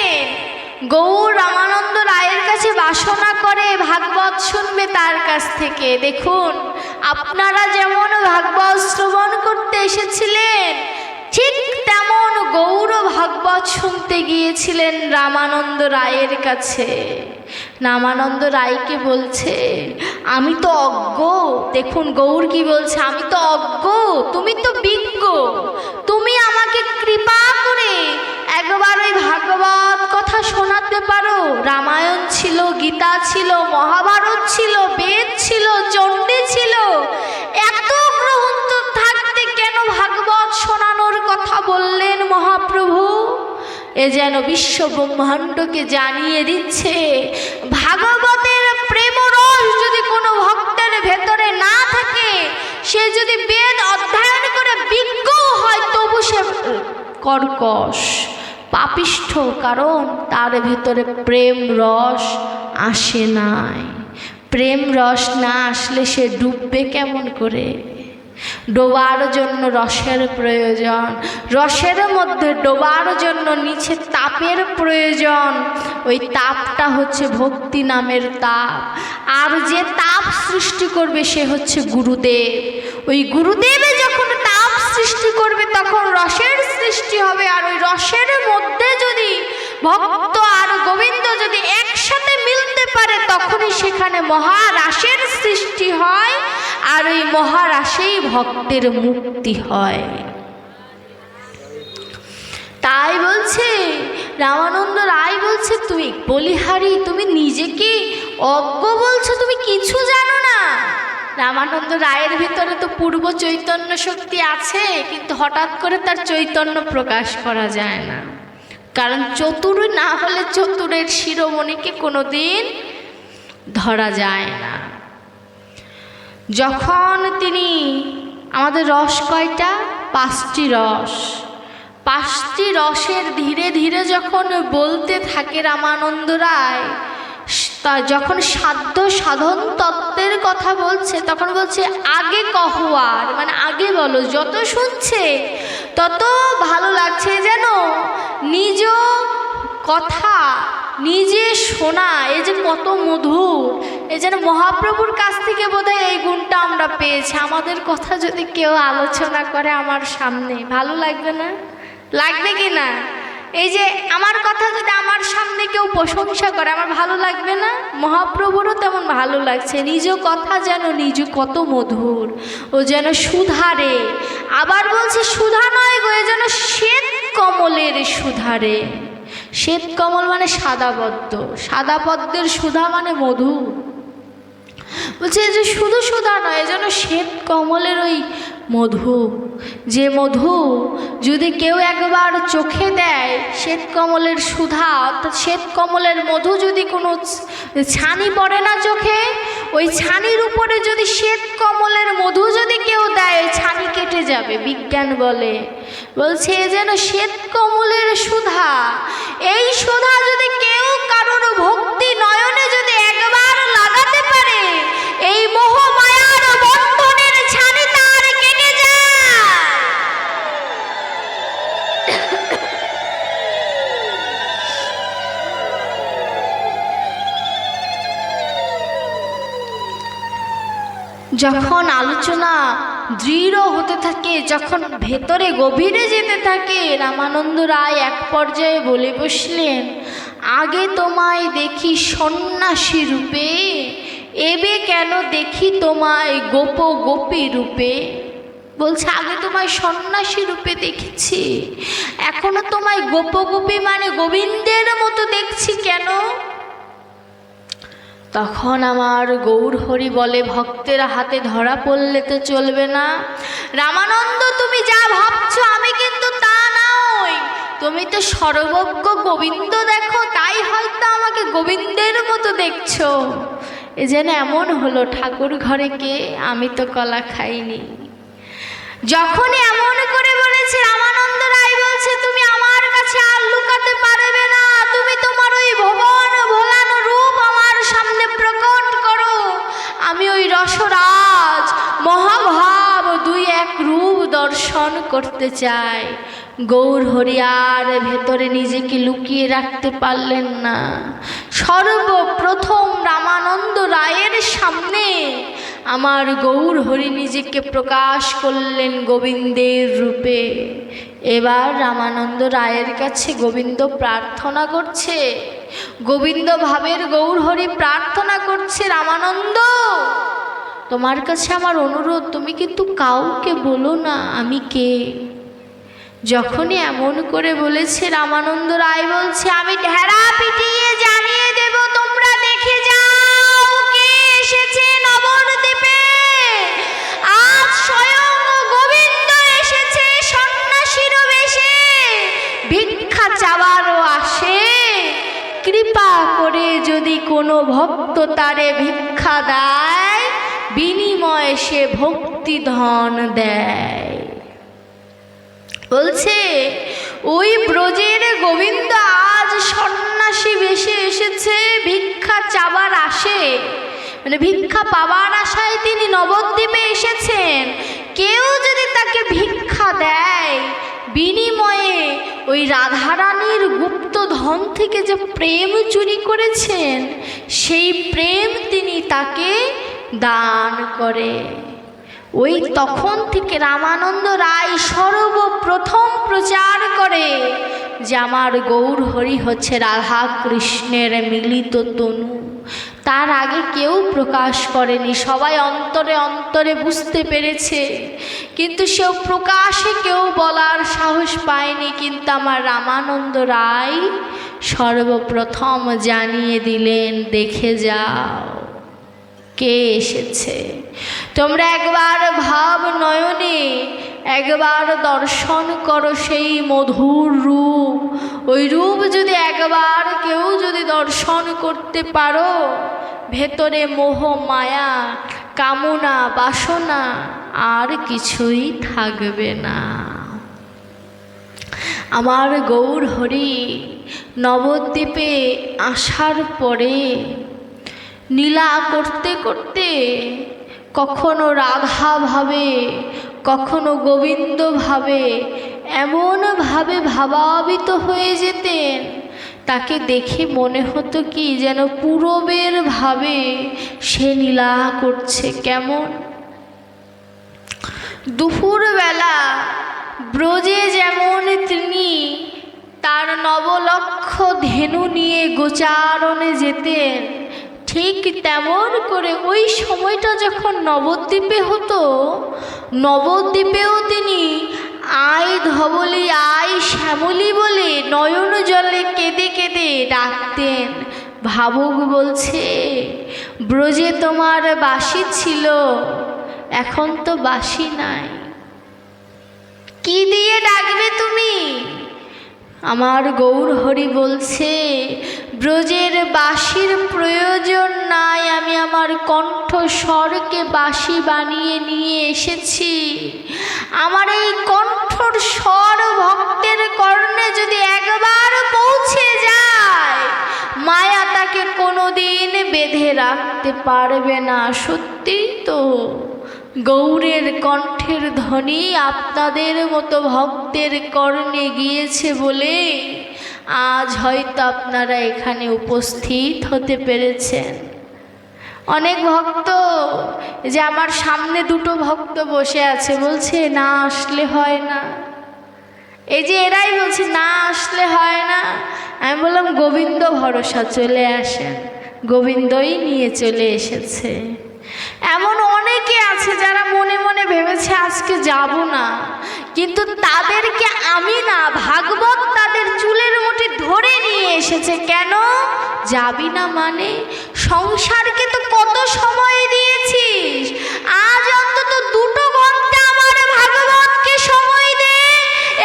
গৌর রামানন্দ রায়ের কাছে বাসনা করে ভাগবত শুনবে তার কাছ থেকে। দেখুন, আপনারা যেমন ভাগবত শ্রবণ করতে এসেছিলেন, ঠিক তেমন গৌর ভাগবত শুনতে গিয়েছিলেন রামানন্দ রায়ের কাছে। রামানন্দ রায়কে বলছে, আমি তো অজ্ঞ। দেখুন গৌর কি বলছে, আমি তো অজ্ঞ, তুমি তো বিজ্ঞ, তুমি আমাকে কৃপা করে একবার ওই ভাগবত কথা শোনাতে পারো। রামায়ণ ছিল, গীতা ছিল, মহাভারত ছিল, বেদ ছিল, চণ্ডী ছিল, এত গ্রন্থ থাকতে কেন ভাগবত শোনানোর কথা বললেন মহাপ্রভু? এ যেন বিশ্ব ব্রহ্মাণ্ডকে জানিয়ে দিচ্ছে, ভাগবতের প্রেম রস যদি কোনো ভক্তের ভেতরে না থাকে, সে যদি বেদ অধ্যয়ন করে বিজ্ঞ হয়, তবু সে কর্কশ পাপিষ্ঠ, কারণ তার ভেতরে প্রেম রস আসে নাই। প্রেম রস না আসলে সে ডুববে কেমন করে? ডোবার জন্য রসের প্রয়োজন, রসের মধ্যে ডোবার জন্য নিচে তাপের প্রয়োজন। ওই তাপটা হচ্ছে ভক্তি নামের তাপ, আর যে তাপ সৃষ্টি করবে সে হচ্ছে গুরুদেব। ওই গুরুদেবে যখন তাপ সৃষ্টি করবে তখন রসের সৃষ্টি হবে। আর ওই রসের মধ্যে যদি ভক্ত আর গোবিন্দ যদি একসাথে মিলতে পারে, তখনই সেখানে মহারাসের সৃষ্টি হয়, আর ওই মহারাসেই ভক্তের মুক্তি হয়। তাই বলছে রামানন্দ রায় বলছে, তুমি বলিহারি, তুমি নিজেকে অজ্ঞ বলছো, তুমি কিছু জানো না। রামানন্দ রায়ের ভিতরে তো পূর্ব চৈতন্য শক্তি আছে, কিন্তু হঠাৎ করে তার চৈতন্য প্রকাশ করা যায় না, কারণ চতুর না হলে চতুরের শিরোমণিকে কোনোদিন ধরা যায় না। যখন তিনি, আমাদের রস কয়টা? 5টি রস। 5টি রসের ধীরে ধীরে যখন বলতে থাকে রামানন্দ রায়, তা যখন সাধ্য সাধন তত্ত্বের কথা বলছে, তখন বলছে আগে কহোয়ার, মানে আগে বলো। যত শুনছে তত ভালো লাগছে, যেন নিজ কথা নিজে শোনা, এ যে কত মধুর। এ যেন মহাপ্রভুর কাছ থেকে বোধহয় এই গুণটা আমরা পেয়েছি। আমাদের কথা যদি কেউ আলোচনা করে আমার সামনে, ভালো লাগবে না? লাগবে কি না? এই যে আমার কথা যদি আমার সামনে কেউ প্রশংসা করে, আমার ভালো লাগবে না? মহাপ্রভুরও তেমন ভালো লাগছে। নিজ কথা যেন নিজ কত মধুর, ও যেন সুধারে। আবার বলছে সুধা নয় গো, এ যেন শ্বেত কমলের সুধারে। শ্বেত কমল মানে সাদা পদ্ম, সাদা পদ্মের সুধা মানে মধু। বলছে যে শুধু সুধা নয়, যেন শ্বেত কমলের ওই মধু, যে মধু যদি কেউ একবার চোখে দেয়, শ্বেত কমলের সুধা অর্থাৎ শ্বেত কমলের মধু যদি কোনো ছানি পড়ে না চোখে, ওই ছানির উপরে যদি শ্বেত কমলের মধু যদি কেউ দেয়, ওই ছানি কেটে যাবে, বিজ্ঞান বলে। বলছে যেন শ্বেত কমলের সুধা, এই সুধা যদি কেউ কারোর ভক্তি নয়নে যদি একবার লাগাতে পারে, এই মোহ মায়ার বন্ধনের ছানি তার কেটে যায়। যখন আলোচনা দৃঢ় হতে থাকে, যখন ভেতরে গভীরে যেতে থাকে, রামানন্দ রায় এক পর্যায়ে বলে বসলেন, আগে তোমায় দেখি সন্ন্যাসী রূপে, এবে কেন দেখি তোমায় গোপ গোপী রূপে। বলছে আগে তোমায় সন্ন্যাসী রূপে দেখেছি, এখনো তোমায় গোপ গোপী মানে গোবিন্দের মতো দেখছি কেন? তখন আমার গৌর হরি বলে, ভক্তের হাতে ধরা পড়লে তো চলবে না। রামানন্দ তুমি যা ভাবছো আমি কিন্তু তা নই, তুমি তো সর্বজ্ঞ গোবিন্দ দেখো, তাই হয়তো আমাকে গোবিন্দের মতো দেখছো। এ যেন এমন হলো ঠাকুর ঘরে কে, আমি তো কলা খাইনি। যখনই এমন করে বলেছে, রামানন্দ রায় বলছে তুমি আমার কাছে আর লুকাতে পারবে না, তুমি তোমার ওই ভুবন ভোলানো রূপ আমার সামনে প্রকট করো। আমি ওই রসরাজ মহাভাব দুই এক রূপ দর্শন করতে চাই। গৌর হরিয়ার ভেতরে নিজেকে লুকিয়ে রাখতে পারলেন না। সর্বপ্রথম রামানন্দ রায়ের সামনে আমার গৌর হরি নিজেকে প্রকাশ করলেন গোবিন্দের রূপে। এবার রামানন্দ রায়ের কাছে গোবিন্দ প্রার্থনা করছে, গোবিন্দ ভাবের গৌর হরি প্রার্থনা করছে, রামানন্দ তোমার কাছে আমার অনুরোধ, তুমি কিন্তু কাউকে বলো না আমি কে। যখনই এমন করে বলেছে, রামানন্দ রায় বলছে, আমি ঢেরা পিটিয়ে জানিয়ে দেব, তোমরা দেখে যাও কে এসেছে নবদ্বীপে। আজ স্বয়ং গোবিন্দ এসেছে সন্ন্যাসীর বেশে, ভিক্ষা চাওয়ারও আসে। কৃপা করে যদি কোনো ভক্ত তারে ভিক্ষা দেয়, বিনিময়ে সে ভক্তি ধন দেয়। বলছে ওই ব্রজের গোবিন্দ আজ সন্ন্যাসী বেশে এসেছে, ভিক্ষা চাবার আসে, মানে ভিক্ষা পাওয়ার আশায় তিনি নবদ্বীপে এসেছেন। কেউ যদি তাকে ভিক্ষা দেয়, বিনিময়ে ওই রাধারানীর গুপ্ত ধন থেকে যে প্রেম চুরি করেছেন, সেই প্রেম তিনি তাকে দান করে। ওই তখন থেকে রামানন্দ রায় সর্বপ্রথম প্রচার করে যে আমার গৌর হরি হচ্ছে রাধা কৃষ্ণের মিলিত তনু। তার আগে কেউ প্রকাশ করেনি, সবাই অন্তরে অন্তরে বুঝতে পেরেছে, কিন্তু সেও প্রকাশে কেউ বলার সাহস পায়নি। কিন্তু আমার রামানন্দ রায় সর্বপ্রথম জানিয়ে দিলেন, দেখে যাও কে এসেছে। তোমরা একবার ভাব নয়নে একবার দর্শন করো সেই মধুর রূপ। ওই রূপ যদি একবার কেউ যদি দর্শন করতে পারো, ভেতরে মোহ মায়া কামনা বাসনা আর কিছুই থাকবে না। আমার গৌর হরি নবদ্বীপে আসার পরে লীলা করতে করতে কখনো রাধা ভাবে, কখনো গোবিন্দ ভাবে, এমনভাবে ভাবাবিত হয়ে যেতেন, তাকে দেখে মনে হতো কি যেন পূরবের ভাবে সে লীলা করছে। কেমন দুপুরবেলা ব্রজে যেমন তিনি তার নবলক্ষ ধেনু নিয়ে গোচারণে যেতেন, ঠিক তেমন করে ওই সময়টা যখন নবদ্বীপে হতো, নবদ্বীপেও তিনি আয় ধবলি আয় শ্যামলি বলে নয়ন জলে কেঁদে কেঁদে ডাকতেন। ভাবুক বলছে, ব্রজে তোমার বাসি ছিল, এখন তো বাসি নাই, কি দিয়ে ডাকবে তুমি? আমার গৌর হরি বলছে, ব্রজের বাঁশির প্রয়োজন নাই, আমি আমার কণ্ঠস্বরকে বাঁশি বানিয়ে নিয়ে এসেছি। আমার এই কণ্ঠর স্বর ভক্তের কর্ণে যদি একবার পৌঁছে যায়, মায়া তাকে কোনোদিন বেঁধে রাখতে পারবে না। সত্যিই তো গৌরের কণ্ঠের ধ্বনি আপনাদের মতো ভক্তের কর্ণে গিয়েছে বলে আজ হয়তো আপনারা এখানে উপস্থিত হতে পেরেছেন। অনেক ভক্ত, যে আমার সামনে দুটো ভক্ত বসে আছে, বলছে না আসলে হয় না, এই যে এরাই বলছে না আসলে হয় না। আমি বললাম গোবিন্দ ভরসা, চলে আসেন, গোবিন্দই নিয়ে চলে এসেছে। এমন অনেকে আছে যারা মনে মনে ভেবেছে আজকে যাব না, কিন্তু তাদেরকে আমি না, ভাগবত তাদের চুলের মুঠি ধরে নিয়ে এসেছে। কেন যাবি না মানে? সংসারকে তো কত সময় দিয়েছিস, আজ অন্তত 2 ঘন্টা আমার ভাগবতকে সময় দে।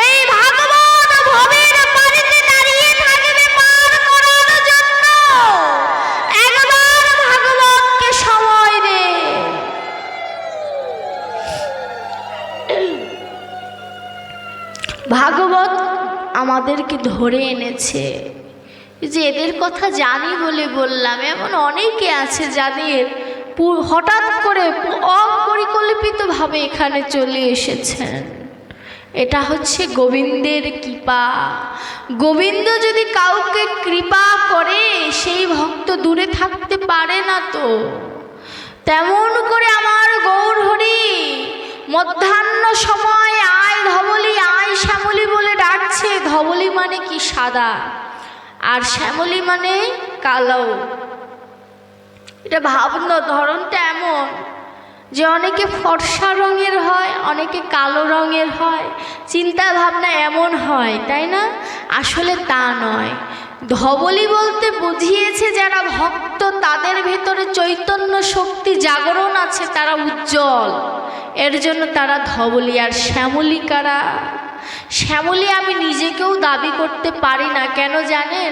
এই ভাগবত ভবের পানিতে দাঁড়িয়ে থাকবে পার করার জন্য। একবার ভাগবতকে সময় দে। ভাগবত আমাদেরকে ধরে এনেছে। যে এদের কথা জানি বলে বললাম, এমন অনেকে আছে যাদের হঠাৎ করে অপরিকল্পিতভাবে এখানে চলে এসেছেন। এটা হচ্ছে গোবিন্দের কৃপা। গোবিন্দ যদি কাউকে কৃপা করে, সেই ভক্ত দূরে থাকতে পারে না। তো তেমন করে আমার গৌর হরি মধ্যাহ্ন সময় আয় ধবলি আয় শ্যামলী বলে ডাকছে। ধবলি মানে কি? সাদা, আর শ্যামলী মানে কালো। এটা ভাবনা ধরনটা এমন যে অনেকে ফর্সা রঙের হয়, অনেকে কালো রঙের হয়, চিন্তা ভাবনা এমন হয়, তাই না? আসলে তা নয়। ধবলি বলতে বুঝিয়েছে যারা ভক্ত, তাদের ভেতরে চৈতন্য শক্তি জাগরণ আছে, তারা উজ্জ্বল, এর জন্য তারা ধবলি। আর শ্যামলী কারা? শ্যামলী আমি নিজেকেও দাবি করতে পারি না। কেন জানেন?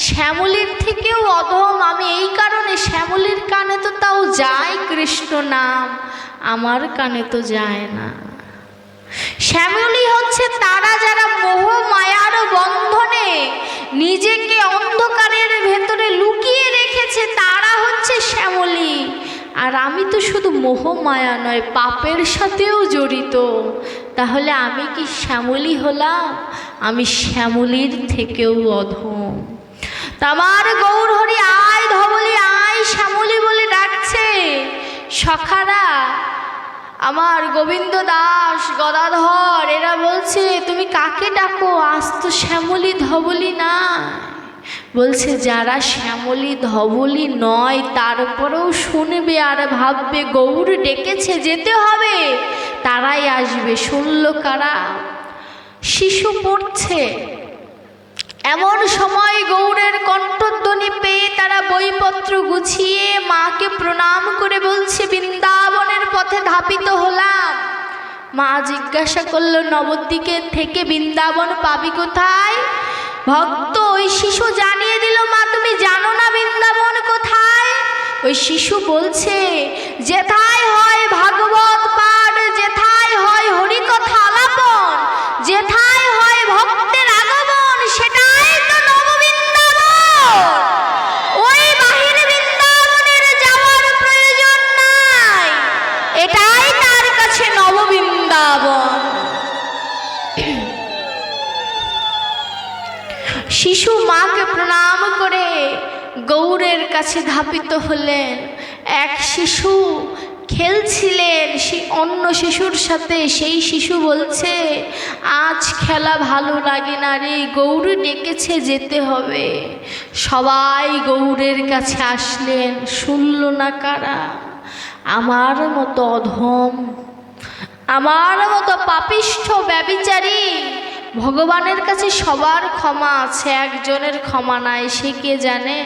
শ্যামলীর থেকেও অধম আমি এই কারণে, শ্যামলীর কানে তো তাও যায় কৃষ্ণ নাম, আমার কানে তো যায় না। শ্যামলী হচ্ছে তারা যারা মোহ মায়ার বন্ধনে নিজেকে অন্ধকারের ভেতরে লুকিয়ে রেখেছে, তারা হচ্ছে শ্যামলী। আর আমি তো শুধু মোহ মায়া নয়, পাপের সাথেও জড়িত। তাহলে আমি কি শ্যামলী হলাম? আমি শ্যামলীর থেকেও অধম। আমার গৌর হরি আয় ধবলি আয় শ্যামলী বলে ডাকছে। সখারা আমার গোবিন্দ দাস, গদাধর, এরা বলছে তুমি কাকে ডাকো? আজ তো শ্যামলী ধবলি না। বলছে যারা শ্যামলী ধবলি নয় তারপরেও শুনবে আর ভাববে গৌর ডেকেছে যেতে হবে, তারাই আসবে। শুনল কারা? শিশু পড়ছে। এমন সময় গৌরের কণ্ঠধ্বনি পেয়ে তারা বইপত্র গুছিয়ে মাকে প্রণাম করে বলছে বৃন্দাবনের পথে ধাপিত হলাম। মা জিজ্ঞাসা করলো নবদ্বীপে থেকে বৃন্দাবন পাবি কোথায়? ভক্ত ওই শিশু জানিয়ে দিল, মা তুমি জানো না বৃন্দাবন কোথায়? ওই শিশু বলছে যেথায় হয় ভাগবত পাঠ, যেথায় হয় হরিকথা আলাপন, যেথায় হয় ভক্তের আগমন, সেটাই তো নববৃন্দাবন। ওই বাহির বৃন্দাবনের যাওয়ার প্রয়োজন নাই, এটাই তার কাছে নববৃন্দাবন। শিশু মাকে প্রণাম করে গৌরের কাছে ধাপিত হলেন। এক শিশু খেলছিলেন অন্য শিশুর সাথে। সেই শিশু বলছে আজ খেলা ভালো লাগে না রে, গৌর ডেকেছে যেতে হবে। সবাই গৌরের কাছে আসলেন। শুনল না কারা? আমার মতো অধম, আমার মতো পাপিষ্ঠ ব্যভিচারী। ভগবানের কাছে সবার ক্ষমা আছে, একজনের ক্ষমা নাই। সে কে জানে?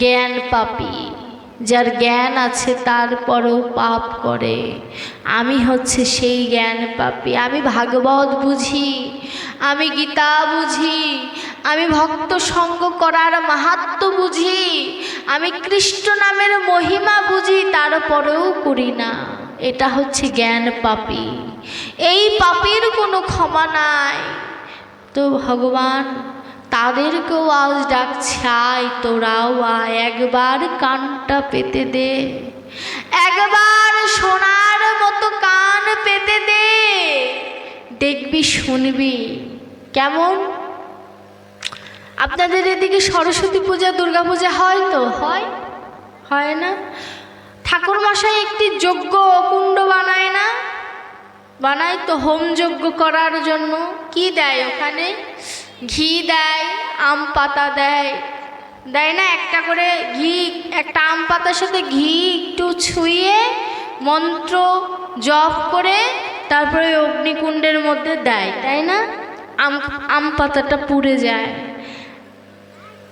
জ্ঞান পাপী। যার জ্ঞান আছে তারপরেও পাপ করে। আমি হচ্ছে সেই জ্ঞান পাপী। আমি ভাগবত বুঝি, আমি গীতা বুঝি, আমি ভক্ত সঙ্গ করার মাহাত্ম্য বুঝি, আমি কৃষ্ণ নামের মহিমা বুঝি, তারপরেও করি না। এটা হচ্ছে জ্ঞান পাপী। এই পাপীর কোনো ক্ষমা নাই। তো ভগবান তাদেরকেও আজ ডাকছে, আয় তোরাও আয়, একবার কানটা পেতে দে, একবার শোনার মতো কান পেতে দে, দেখবি শুনবি। কেমন? আপনাদের এদিকে সরস্বতী পূজা, দুর্গা পূজা হয় তো? হয় না? ঠাকুর মশাই একটি যজ্ঞ কুণ্ড বানায় না? বানায় তো, হোম যজ্ঞ করার জন্য। কি দেয় ওখানে? ঘি দেয়, আম পাতা দেয়, দেয় না? একটা করে ঘি, একটা আম পাতার সাথে ঘি একটু ছুঁয়ে মন্ত্র জপ করে তারপরে অগ্নিকুণ্ডের মধ্যে দেয়, তাই না? আম পাতাটা পুড়ে যায়।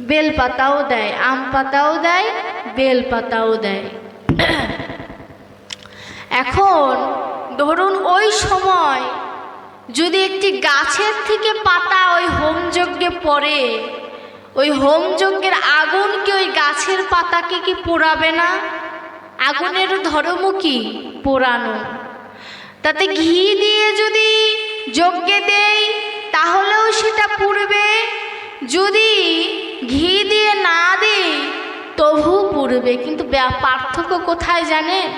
বেল পাতাও দেয়, আম পাতাও দেয়, বেল পাতাও দেয়। এখন ধরুন ওই সময় যদি একটি গাছের থেকে পাতা ওই হোমযজ্ঞে পড়ে, ওই হোমযজ্ঞের আগুন কি ওই গাছের পাতাকে কি পোড়াবে না? আগুনের ধর্ম কি? পোড়ানো। তাতে ঘি দিয়ে যদি যজ্ঞে দেই তাহলেও সেটা পুড়বে, যদি ঘি দিয়ে না দিই তবু পুড়বে। কিন্তু পার্থক্য কোথায় জানেন?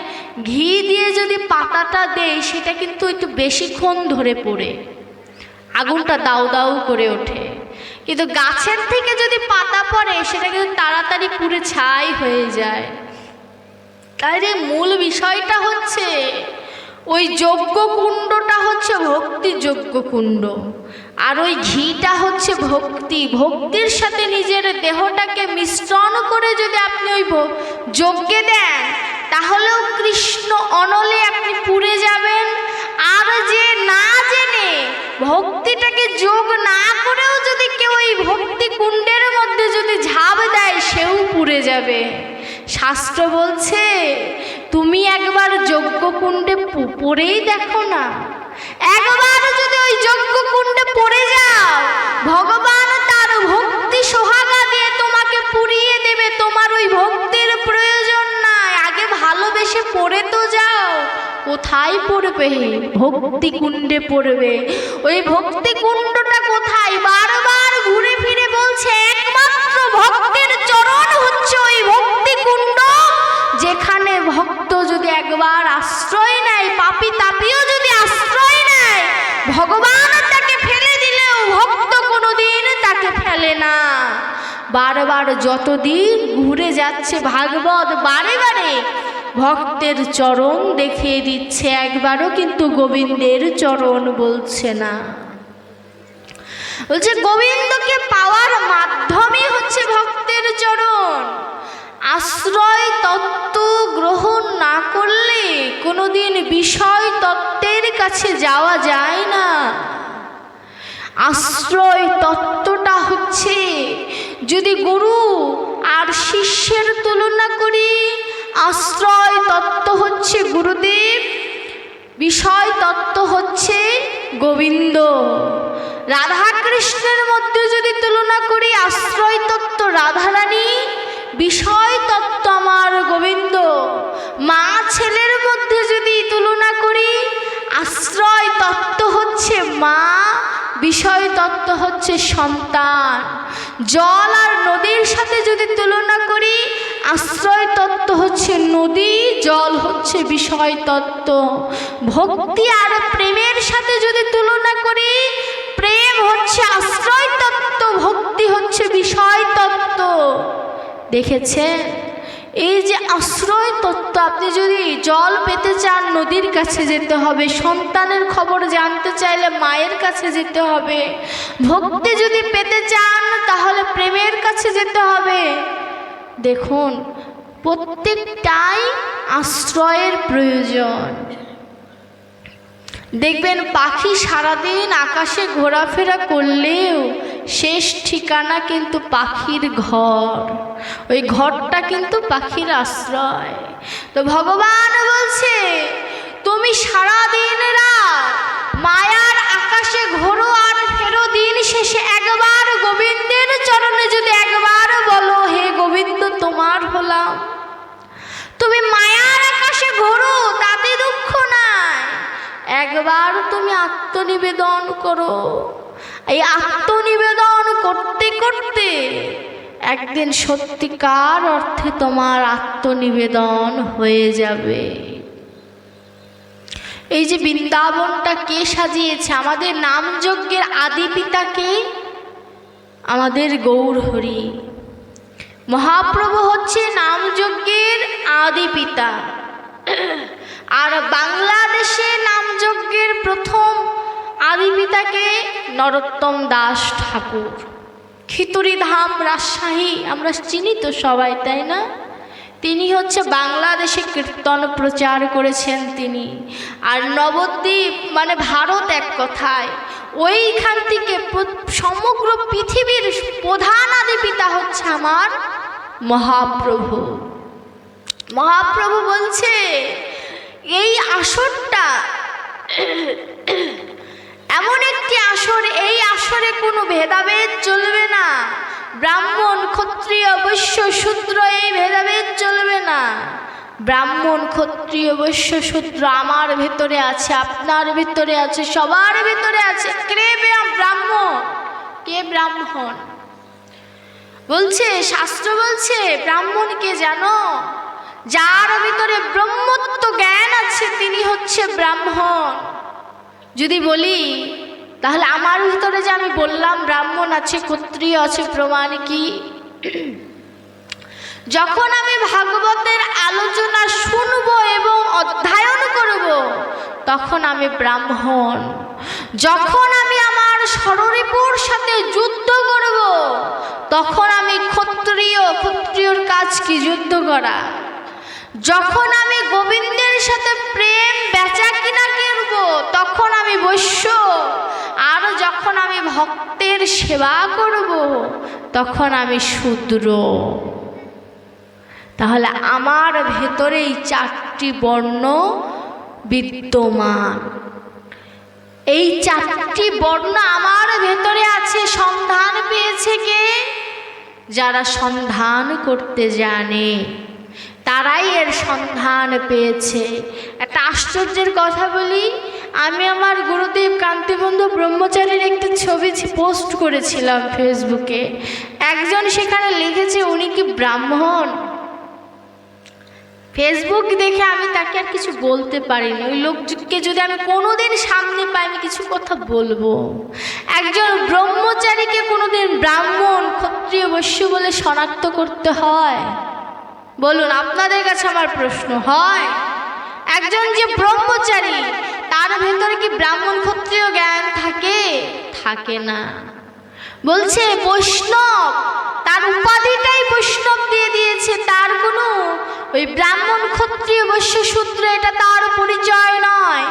ঘি দিয়ে যদি পাতাটা দেয় সেটা কিন্তু একটু বেশিক্ষণ ধরে পড়ে, আগুনটা দাউ দাউ করে ওঠে। কিন্তু গাছের থেকে যদি পাতা পড়ে সেটা কিন্তু তাড়াতাড়ি পুড়ে ছাই হয়ে যায়। তাই যে মূল বিষয়টা হচ্ছে ওই যজ্ঞকুণ্ডটা হচ্ছে ভক্তি যজ্ঞকুণ্ড, আর ওই ঘিটা হচ্ছে ভক্তি। ভক্তির সাথে নিজের দেহটাকে মিশ্রণ করে যদি আপনি ওই যজ্ঞে দেন, তাহলেও কৃষ্ণ অনলে আপনি পুড়ে যাবেন। আর যে না জেনে ভক্তিটাকে যোগ না করেও যদি কেউ ওই ভক্তি কুণ্ডের মধ্যে যদি ঝাঁপ দেয়, সেও পুড়ে যাবে। শাস্ত্র বলছে তুমি একবার যজ্ঞকুণ্ডে পড়েই দেখো না, একবার যদি ওই যজ্ঞকুণ্ডে পড়ে যাও, ভগবান তার ভক্তি সোহাগা দিয়ে তোমাকে পুড়িয়ে দেবে। তোমার ওই ভক্তির প্রয়োজন নাই, আগে ভালোবেসে পড়ে তো যাও। কোথায় পড়বে? ভক্তি কুণ্ডে পড়বে। ওই ভক্তি কুণ্ডটা কোথায়? বারবার ঘুরে ফিরে বলছে একমাত্র ভক্তের চরণ হচ্ছে ওই ভক্তি কুণ্ড, যেখানে ভক্ত যদি একবার আশ্রয় নেয়, পাপী তাপিও যদি আশ্রয় নেয়, ভগবান তাকে ফেলে দিলেও ভক্ত কোনোদিন তাকে ফেলে না। বারবার যতদিন ঘুরে যাচ্ছে ভাগবত বারে বারে ভক্তের চরণ দেখিয়ে দিচ্ছে, একবারও কিন্তু গোবিন্দের চরণ বলছে না। বলছে গোবিন্দকে পাওয়ার মাধ্যমই হচ্ছে ভক্তের চরণ। আশ্রয় তত্ত্ব গ্রহণ না করলে কোনোদিন বিষয় তত্ত্বের কাছে যাওয়া যায় না। আশ্রয় তত্ত্বটা হচ্ছে, যদি গুরু আর শিষ্যের তুলনা করি, আশ্রয় তত্ত্ব হচ্ছে গুরুদেব, বিষয় তত্ত্ব হচ্ছে গোবিন্দ। রাধা কৃষ্ণের মধ্যে যদি তুলনা করি, আশ্রয় তত্ত্ব রাধারানী, বিষয় তত্ত্ব আমার গোবিন্দ। মা ছেলের মধ্যে যদি তুলনা করি, আশ্রয় তত্ত্ব হচ্ছে মা, বিষয় তত্ত্ব হচ্ছে সন্তান। জল আর নদীর সাথে যদি তুলনা করি, আশ্রয় তত্ত্ব হচ্ছে নদী, জল হচ্ছে বিষয় তত্ত্ব। ভক্তি আর প্রেমের সাথে যদি তুলনা করি, প্রেম হচ্ছে আশ্রয় তত্ত্ব, ভক্তি হচ্ছে বিষয় তত্ত্ব। দেখেছেন এই যে আশ্রয় তত্ত্ব, আপনি যদি জল পেতে চান নদীর কাছে যেতে হবে, সন্তানের খবর জানতে চাইলে মায়ের কাছে যেতে হবে, ভক্তি যদি পেতে চান তাহলে প্রেমের কাছে যেতে হবে। দেখুন প্রত্যেকটাই আশ্রয়ের প্রয়োজন। দেখবেন পাখি সারাদিন আকাশে ঘোরাফেরা করলেও শেষ ঠিকানা কিন্তু পাখির ঘর, ওই ঘরটা কিন্তু পাখির আশ্রয়। তো ভগবান বলছে তুমি সারাদিন রাত মায়ার আকাশে ঘোরো, আর ফেরো দিন শেষে একবার গোবিন্দের চরণে যদি একবার বলো হে গোবিন্দ তোমার হলাম। তুমি মায়ার আকাশে ঘোরো, তাতে দুঃখ নাই, একবার তুমি আত্মনিবেদন করো। এই আত্মনিবেদন করতে করতে একদিন সত্যিকার অর্থে তোমার আত্মনিবেদন হয়ে যাবে। এই যে বৃন্দাবনটা কে সাজিয়েছে? আমাদের নামযজ্ঞের আদি পিতাকে, আমাদের গৌর হরি মহাপ্রভু হচ্ছে নামযজ্ঞের আদি পিতা। আর বাংলাদেশে নামযজ্ঞের প্রথম আদি পিতাকে নরোত্তম দাস ঠাকুর। খিতুড়িধাম রাজশাহী আমরা চিনি তো সবাই, তাই না? তিনি হচ্ছে বাংলাদেশে কীর্তন প্রচার করেছেন তিনি। আর নবদ্বীপ মানে ভারত এক কথায়, ওইখান থেকে সমগ্র পৃথিবীর প্রধান আদি পিতা হচ্ছে আমার মহাপ্রভু। মহাপ্রভু বলছে এই আসরটা এমন একটি আসর, এই আসরে কোনো ভেদাভেদ চলবে না। ব্রাহ্মণ ক্ষত্রিয় বৈশ্য শূদ্র এই ভেদাভেদ চলবে না। ব্রাহ্মণ ক্ষত্রিয় বৈশ্য শূদ্র আমার ভেতরে আছে, আপনার ভেতরে আছে, সবার ভেতরে আছে। কে ব্রাহ্মণ, কে ব্রাহ্মণ? বলছে শাস্ত্র বলছে ব্রাহ্মণ কে জানো? যার ভিতরে ব্রহ্মত্ব জ্ঞান আছে তিনি হচ্ছে ব্রাহ্মণ। যদি বলি তাহলে আমার ভিতরে যে আমি বললাম ব্রাহ্মণ আছে ক্ষত্রিয় আছে, প্রমাণ কি? যখন আমি ভাগবতের আলোচনা শুনব এবং অধ্যয়ন করব তখন আমি ব্রাহ্মণ। যখন আমি আমার ষড়রিপুর সাথে যুদ্ধ করব তখন আমি ক্ষত্রিয়। ক্ষত্রিয়র কাজ কি? যুদ্ধ করা। যখন আমি গোবিন্দের সাথে প্রেম বেচা কিনা করব তখন আমি বৈশ্য। আর যখন আমি ভক্তের সেবা করব তখন আমি শূদ্র। তাহলে আমার ভেতরে এই 4টি বর্ণ বিদ্যমান। এই 4টি বর্ণ আমার ভেতরে আছে। সন্ধান পেয়েছে কে? যারা সন্ধান করতে জানে তারাই এর সন্ধান পেয়েছে। একটা আশ্চর্যের কথা বলি, আমি আমার গুরুদেব কান্তিবন্ধু ব্রহ্মচারীর একটি ছবি পোস্ট করেছিলাম ফেসবুকে। একজন সেখানে লিখেছে উনি কি ব্রাহ্মণ। ফেসবুক দেখে আমি তাকে আর কিছু বলতে পারিনি। ওই লোককে যদি আমি কোনোদিন সামনে পাই আমি কিছু কথা বলবো। একজন ব্রহ্মচারীকে কোনোদিন ব্রাহ্মণ, ক্ষত্রিয়, বৈশ্য বলে শনাক্ত করতে হয়? বলুন, আপনাদের কাছে আমার প্রশ্ন হয়। একজন যে ব্রহ্মচারী তার ভেতরে কি ব্রাহ্মণ ক্ষত্রিয় জ্ঞান থাকে? থাকে না। বলছে বৈষ্ণব, তার উপাধিটাই বৈষ্ণব দিয়ে দিয়েছে, তার কোনো ওই ব্রাহ্মণ ক্ষত্রিয় বৈশ্য শূদ্র এটা তার পরিচয় নয়।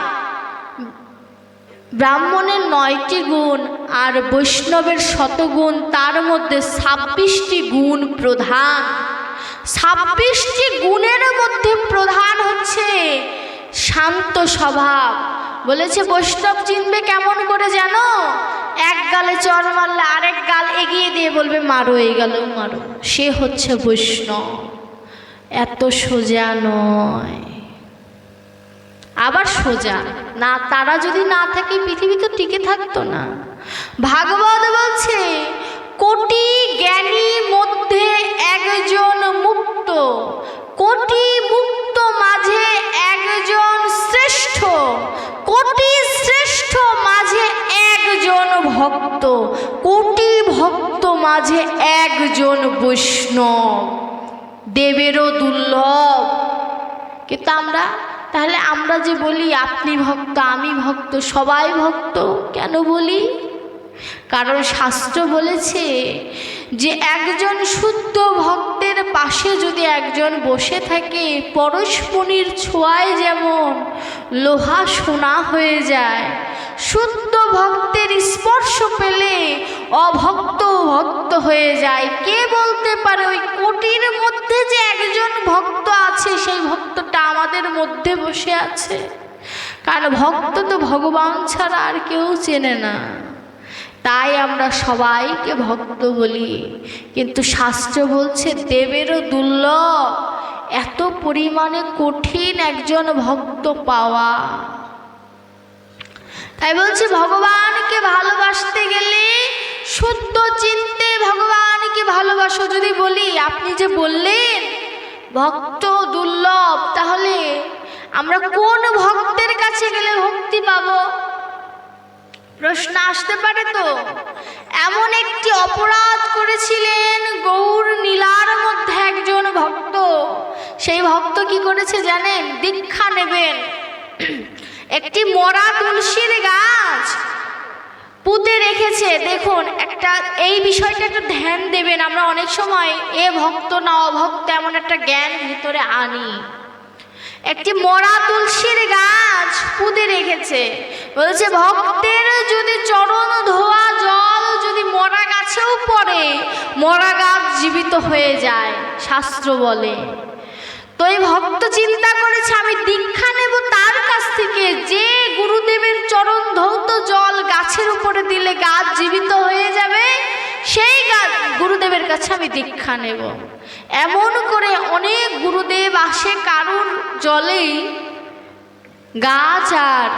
ব্রাহ্মণের 9টি গুণ আর বৈষ্ণবের শতগুণ, তার মধ্যে 26টি গুণ প্রধান। 26টি গুণের মধ্যে প্রধান হচ্ছে শান্ত স্বভাব। বলেছে বৈষ্ণব চিনবে কেমন করে জানো? এক গালে চর মারলে আরেক গাল এগিয়ে দিয়ে বলবে মারো, এই গালেও মারো। সে হচ্ছে বৈষ্ণব। এত সোজা নয়। আবার সোজা না, তারা যদি না থাকে পৃথিবী তো টিকে থাকতো না। ভাগবত বলছে কোটি জ্ঞানী মধ্যে একজন মুক্ত, কোটি মুক্ত মাঝে একজন শ্রেষ্ঠ, কোটি শ্রেষ্ঠ মাঝে একজন ভক্ত, কোটি ভক্ত মাঝে একজন বৈষ্ণব। দেবেরও দুর্লভ। কিন্তু তাহলে আমরা যে বলি আপনি ভক্ত, আমি ভক্ত, সবাই ভক্ত কেন বলি? কারণ শাস্ত্র বলেছে যে একজন শুদ্ধ ভক্তের পাশে যদি একজন বসে থাকে, পরশমণির ছোঁয়ায় যেমন লোহা সোনা হয়ে যায়, শুদ্ধ ভক্তের স্পর্শ পেলে অভক্ত ভক্ত হয়ে যায়। কে বলতে পারে ওই কোটির মধ্যে যে একজন ভক্ত আছে, সেই ভক্তটা আমাদের মধ্যে বসে আছে? কারণ ভক্ত তো ভগবান ছাড়া আর কেউ চেনে না, তাই আমরা সবাইকে ভক্ত বলি। কিন্তু শাস্ত্র বলছে দেবেরও দুর্লভ, এত পরিমাণে কঠিন একজন ভক্ত পাওয়া। তাই বলছে ভগবানকে ভালোবাসতে গেলে শুদ্ধ চিনতে ভগবানকে ভালোবাসো। যদি বলি আপনি যে বললেন ভক্ত দুর্লভ, তাহলে আমরা কোন ভক্তের কাছে গেলে ভক্তি পাবো? প্রশ্ন আসতে পারে তো। এমন একটি অপরাধ করেছিলেন গৌর নীলার মধ্যে একজন ভক্ত। সেই ভক্ত কি করেছে জানেন? দীক্ষা নেবেন। একটি মরা তুলসীর গাছ পুঁতে রেখেছে। দেখুন, এই বিষয়টা একটু ধ্যান দেবেন। আমরা অনেক সময় এ ভক্ত না অভক্ত এমন একটা জ্ঞান ভিতরে আনি। একটি মরা তুলসীর গাছ পুঁতে রেখেছে। বলছে ভক্তের যদি চরণ ধোয়া জল যদি মরা গাছেও পড়ে, মরা গাছ জীবিত হয়ে যায়, শাস্ত্র বলে। তো এই ভক্ত চিন্তা করেছে আমি দীক্ষা নেব তার কাছ থেকে, যে গুরুদেবের চরণ ধৌত জল গাছের উপরে দিলে গাছ জীবিত হয়ে যাবে, সেই গুরুদেবের কাছে আমি দীক্ষা নেব। এমন করে অনেক গুরুদেব আসে, কারুর জলেই গাছ আর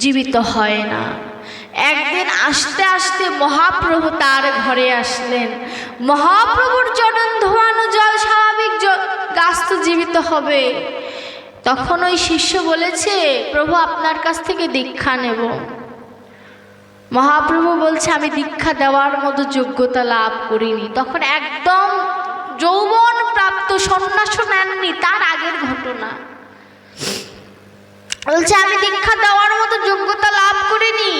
জীবিত হয় না। একদিন আস্তে আস্তে মহাপ্রভু তার ঘরে আসলেন। মহাপ্রভুর চরণ ধোয়ানো জল স্বাভাবিক, গাছ তো জীবিত হবে। তখন ওই শিষ্য বলেছে প্রভু আপনার কাছ থেকে দীক্ষা নেব। মহাপ্রভু বলছে আমি দীক্ষা দেওয়ার মতো যোগ্যতা লাভ করিনি। তখন একদম যৌবন প্রাপ্ত, সন্ন্যাস নেননি, তার আগের ঘটনা। বলছে আমি দীক্ষা দেওয়ার মতো যোগ্যতা লাভ করিনি।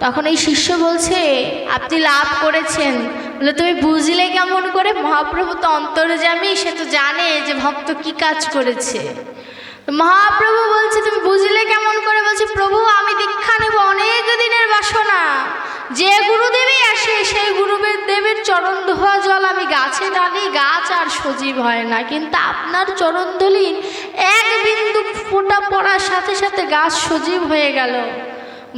তখন এই শিষ্য বলছে আপনি লাভ করেছেন। বলে তুমি বুঝলে কেমন করে? মহাপ্রভু তো অন্তর্যামী, সে তো জানে যে ভক্ত কি কাজ করেছে। মহাপ্রভু বলছে তুমি বুঝলে কেমন করে? বলছে প্রভু আমি দীক্ষা নেব, অনেক দিনের বাসনা। যে গুরুদেবই আসে সেই গুরুদেবের চরণ ধোয়া জল আমি গাছে ঢালি, গাছ আর সজীব হয় না, কিন্তু আপনার চরণ ধুলির এক বিন্দু ফোঁটা পড়ার সাথে সাথে গাছ সজীব হয়ে গেল।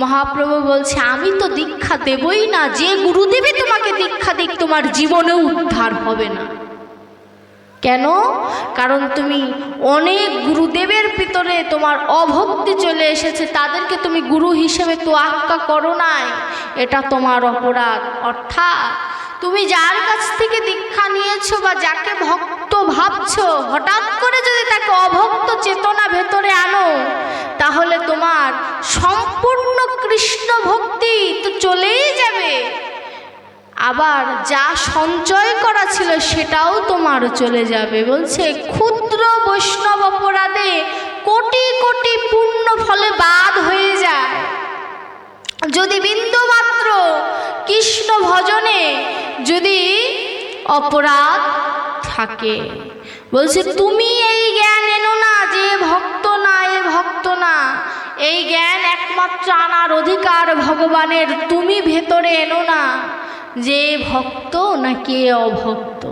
মহাপ্রভু বলছে আমি তো দীক্ষা দেবই না, যে গুরুদেবই তোমাকে দীক্ষা দিক তোমার জীবনেও উদ্ধার হবে না। কেন? কারণ তুমি অনেক গুরুদেবের ভিতরে তোমার অভক্তি চলে এসেছে, তাদেরকে তুমি গুরু হিসেবে তো আখ্যা করো নাই, এটা তোমার অপরাধ। অর্থাৎ তুমি যার কাছ থেকে দীক্ষা নিয়েছো বা যাকে ভক্ত ভাবছো, হঠাৎ করে যদি তাকে অভক্ত চেতনা ভেতরে আনো, তাহলে তোমার সম্পূর্ণ কৃষ্ণ ভক্তি তো চলেই যাবে, আবার যা সঞ্চয় করা ছিল সেটাও তোমার চলে যাবে। বলছে ক্ষুদ্র বৈষ্ণব অপরাধে কোটি কোটি পুণ্য ফলে বাদ হয়ে যায়। যদি বিন্দুমাত্র কৃষ্ণ ভজনে যদি অপরাধ থাকে, বলছে তুমি এই জ্ঞান এনো না যে ভক্ত না, এ ভক্ত না, এই জ্ঞান একমাত্র আনার অধিকার ভগবানের। তুমি ভেতরে এনো না যে ভক্ত না কে অভক্ত।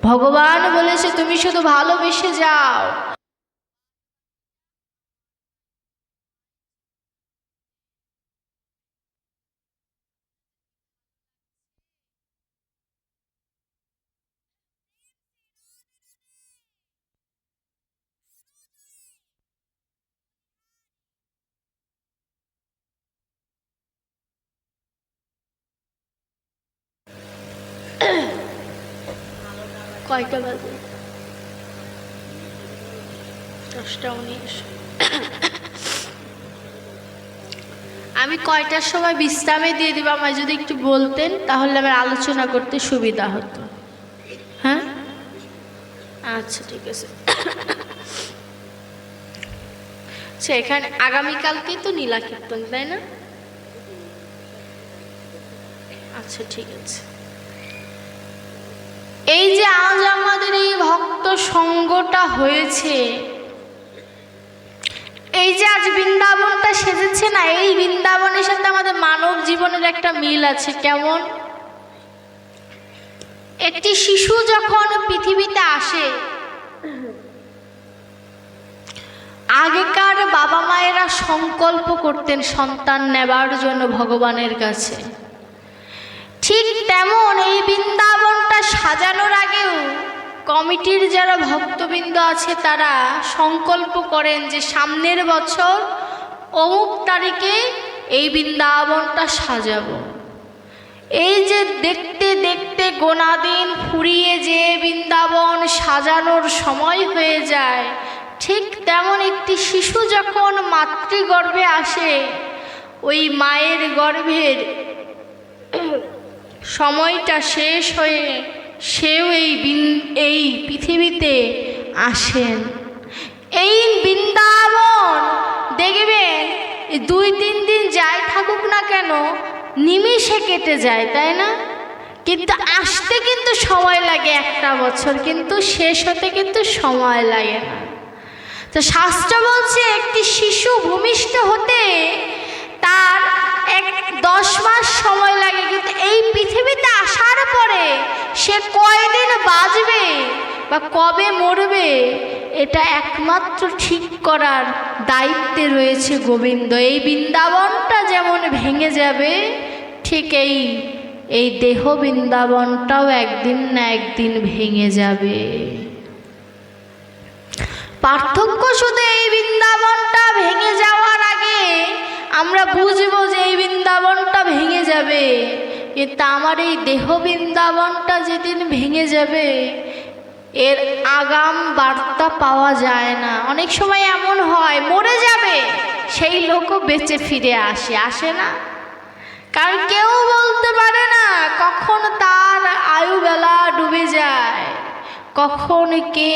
ভগবান বলেছে তুমি শুধু ভালোবেসে যাও। কয়টা বাজে? 10:19। আমি কয়টার সময় বিশ্রামে দিয়ে দিব আমায় যদি একটু বলতেন, তাহলে আমার আলোচনা করতে সুবিধা হতো। হ্যাঁ আচ্ছা ঠিক আছে। এখানে আগামীকালকেই তো নীলা কীর্তন, তাই না? আচ্ছা ঠিক আছে। এই যে আজ আমাদের এই ভক্ত সঙ্গটা হয়েছে, এই যে আজ বৃন্দাবনটা সেজেছে না, এই বৃন্দাবনের সাথে আমাদের মানব জীবনের একটা মিল আছে। কেমন? একটি শিশু যখন পৃথিবীতে আসে, আগেকার বাবা মায়েরা সংকল্প করতেন সন্তান নেবার জন্য ভগবানের কাছে। ঠিক তেমন এই বৃন্দাবনটা সাজানোর আগেও কমিটির যারা ভক্তবৃন্দ আছে তারা সংকল্প করেন যে সামনের বছর অমুক তারিখে এই বৃন্দাবনটা সাজাবো। এই যে দেখতে দেখতে গোনা দিন ফুরিয়ে যে বৃন্দাবন সাজানোর সময় হয়ে যায়, ঠিক তেমন একটি শিশু যখন মাতৃগর্ভে আসে, ওই মায়ের গর্ভের সময়টা শেষ হয়ে সেও এই পৃথিবীতে আসেন। এই বৃন্দাবন দেখবেন 2-3 দিন যাই থাকুক না কেন নিমিষে কেটে যায়, তাই না? কিন্তু আসতে কিন্তু সময় লাগে 1টা বছর, কিন্তু শেষ হতে কিন্তু সময় লাগে না। তো শাস্ত্র বলছে একটি শিশু ভূমিষ্ঠ হতে তার 10 মাস সময় লাগে, কিন্তু এই পৃথিবীতে আসার পরে সে কয়দিন বাঁচবে বা কবে মরবে এটা একমাত্র ঠিক করার দায়িত্বে রয়েছে গোবিন্দ। এই বৃন্দাবনটা যেমন ভেঙে যাবে, ঠিক এই দেহ বৃন্দাবনটাও একদিন না একদিন ভেঙে যাবে। পার্থক্য শুধু এই বৃন্দাবনটা ভেঙে যাওয়ার আগে আমরা বুঝবো যে এই বৃন্দাবনটা ভেঙে যাবে, কিন্তু আমার এই দেহ বৃন্দাবনটা যেদিন ভেঙে যাবে এর আগাম বার্তা পাওয়া যায় না। অনেক সময় এমন হয় মরে যাবে সেই লোকও বেঁচে ফিরে আসে না, কারণ কেউ বলতে পারে না কখন তার আয়ুবেলা ডুবে যায়। কখন কে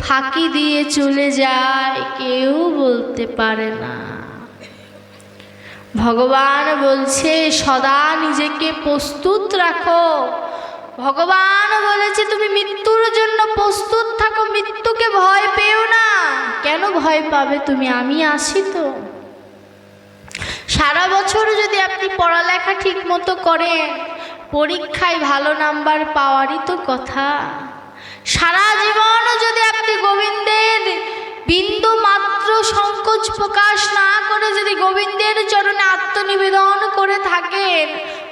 ফাঁকি দিয়ে চলে যায় কেউ বলতে পারে না। ভগবান বলছে সদা নিজেকে প্রস্তুত রাখো। ভগবান বলেছে তুমি মৃত্যুর জন্য প্রস্তুত থাকো, মৃত্যুকে ভয় পেও না। কেন ভয় পাবে তুমি? আমি আছি তো। সারা বছর যদি আপনি পড়ালেখা ঠিক মতো করেন, পরীক্ষায় ভালো নাম্বার পাওয়ারই তো কথা। সারা জীবন যদি আপনি গোবিন্দের বিন্দু মাত্র সংকোচ প্রকাশ না করে যদি গোবিন্দের চরণে আত্মনিবেদন করে থাকেন,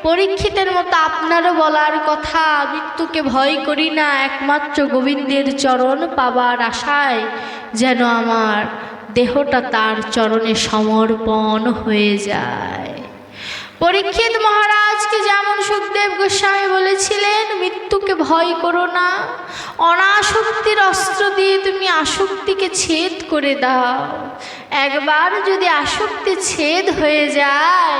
পরীক্ষিতের মতো আপনারও বলার কথা মৃত্যুকে ভয় করি না, একমাত্র গোবিন্দের চরণ পাবার আশায় যেন আমার দেহটা তার চরণে সমর্পণ হয়ে যায়। পরীক্ষিত মহারাজকে যেমন সুখদেব গোস্বামী বলেছিলেন, মৃত্যুকে ভয় করো না, অনাসক্তির অস্ত্র দিয়ে তুমি আসক্তিকে ছেদ করে দাও। একবার যদি আসক্তি ছেদ হয়ে যায়,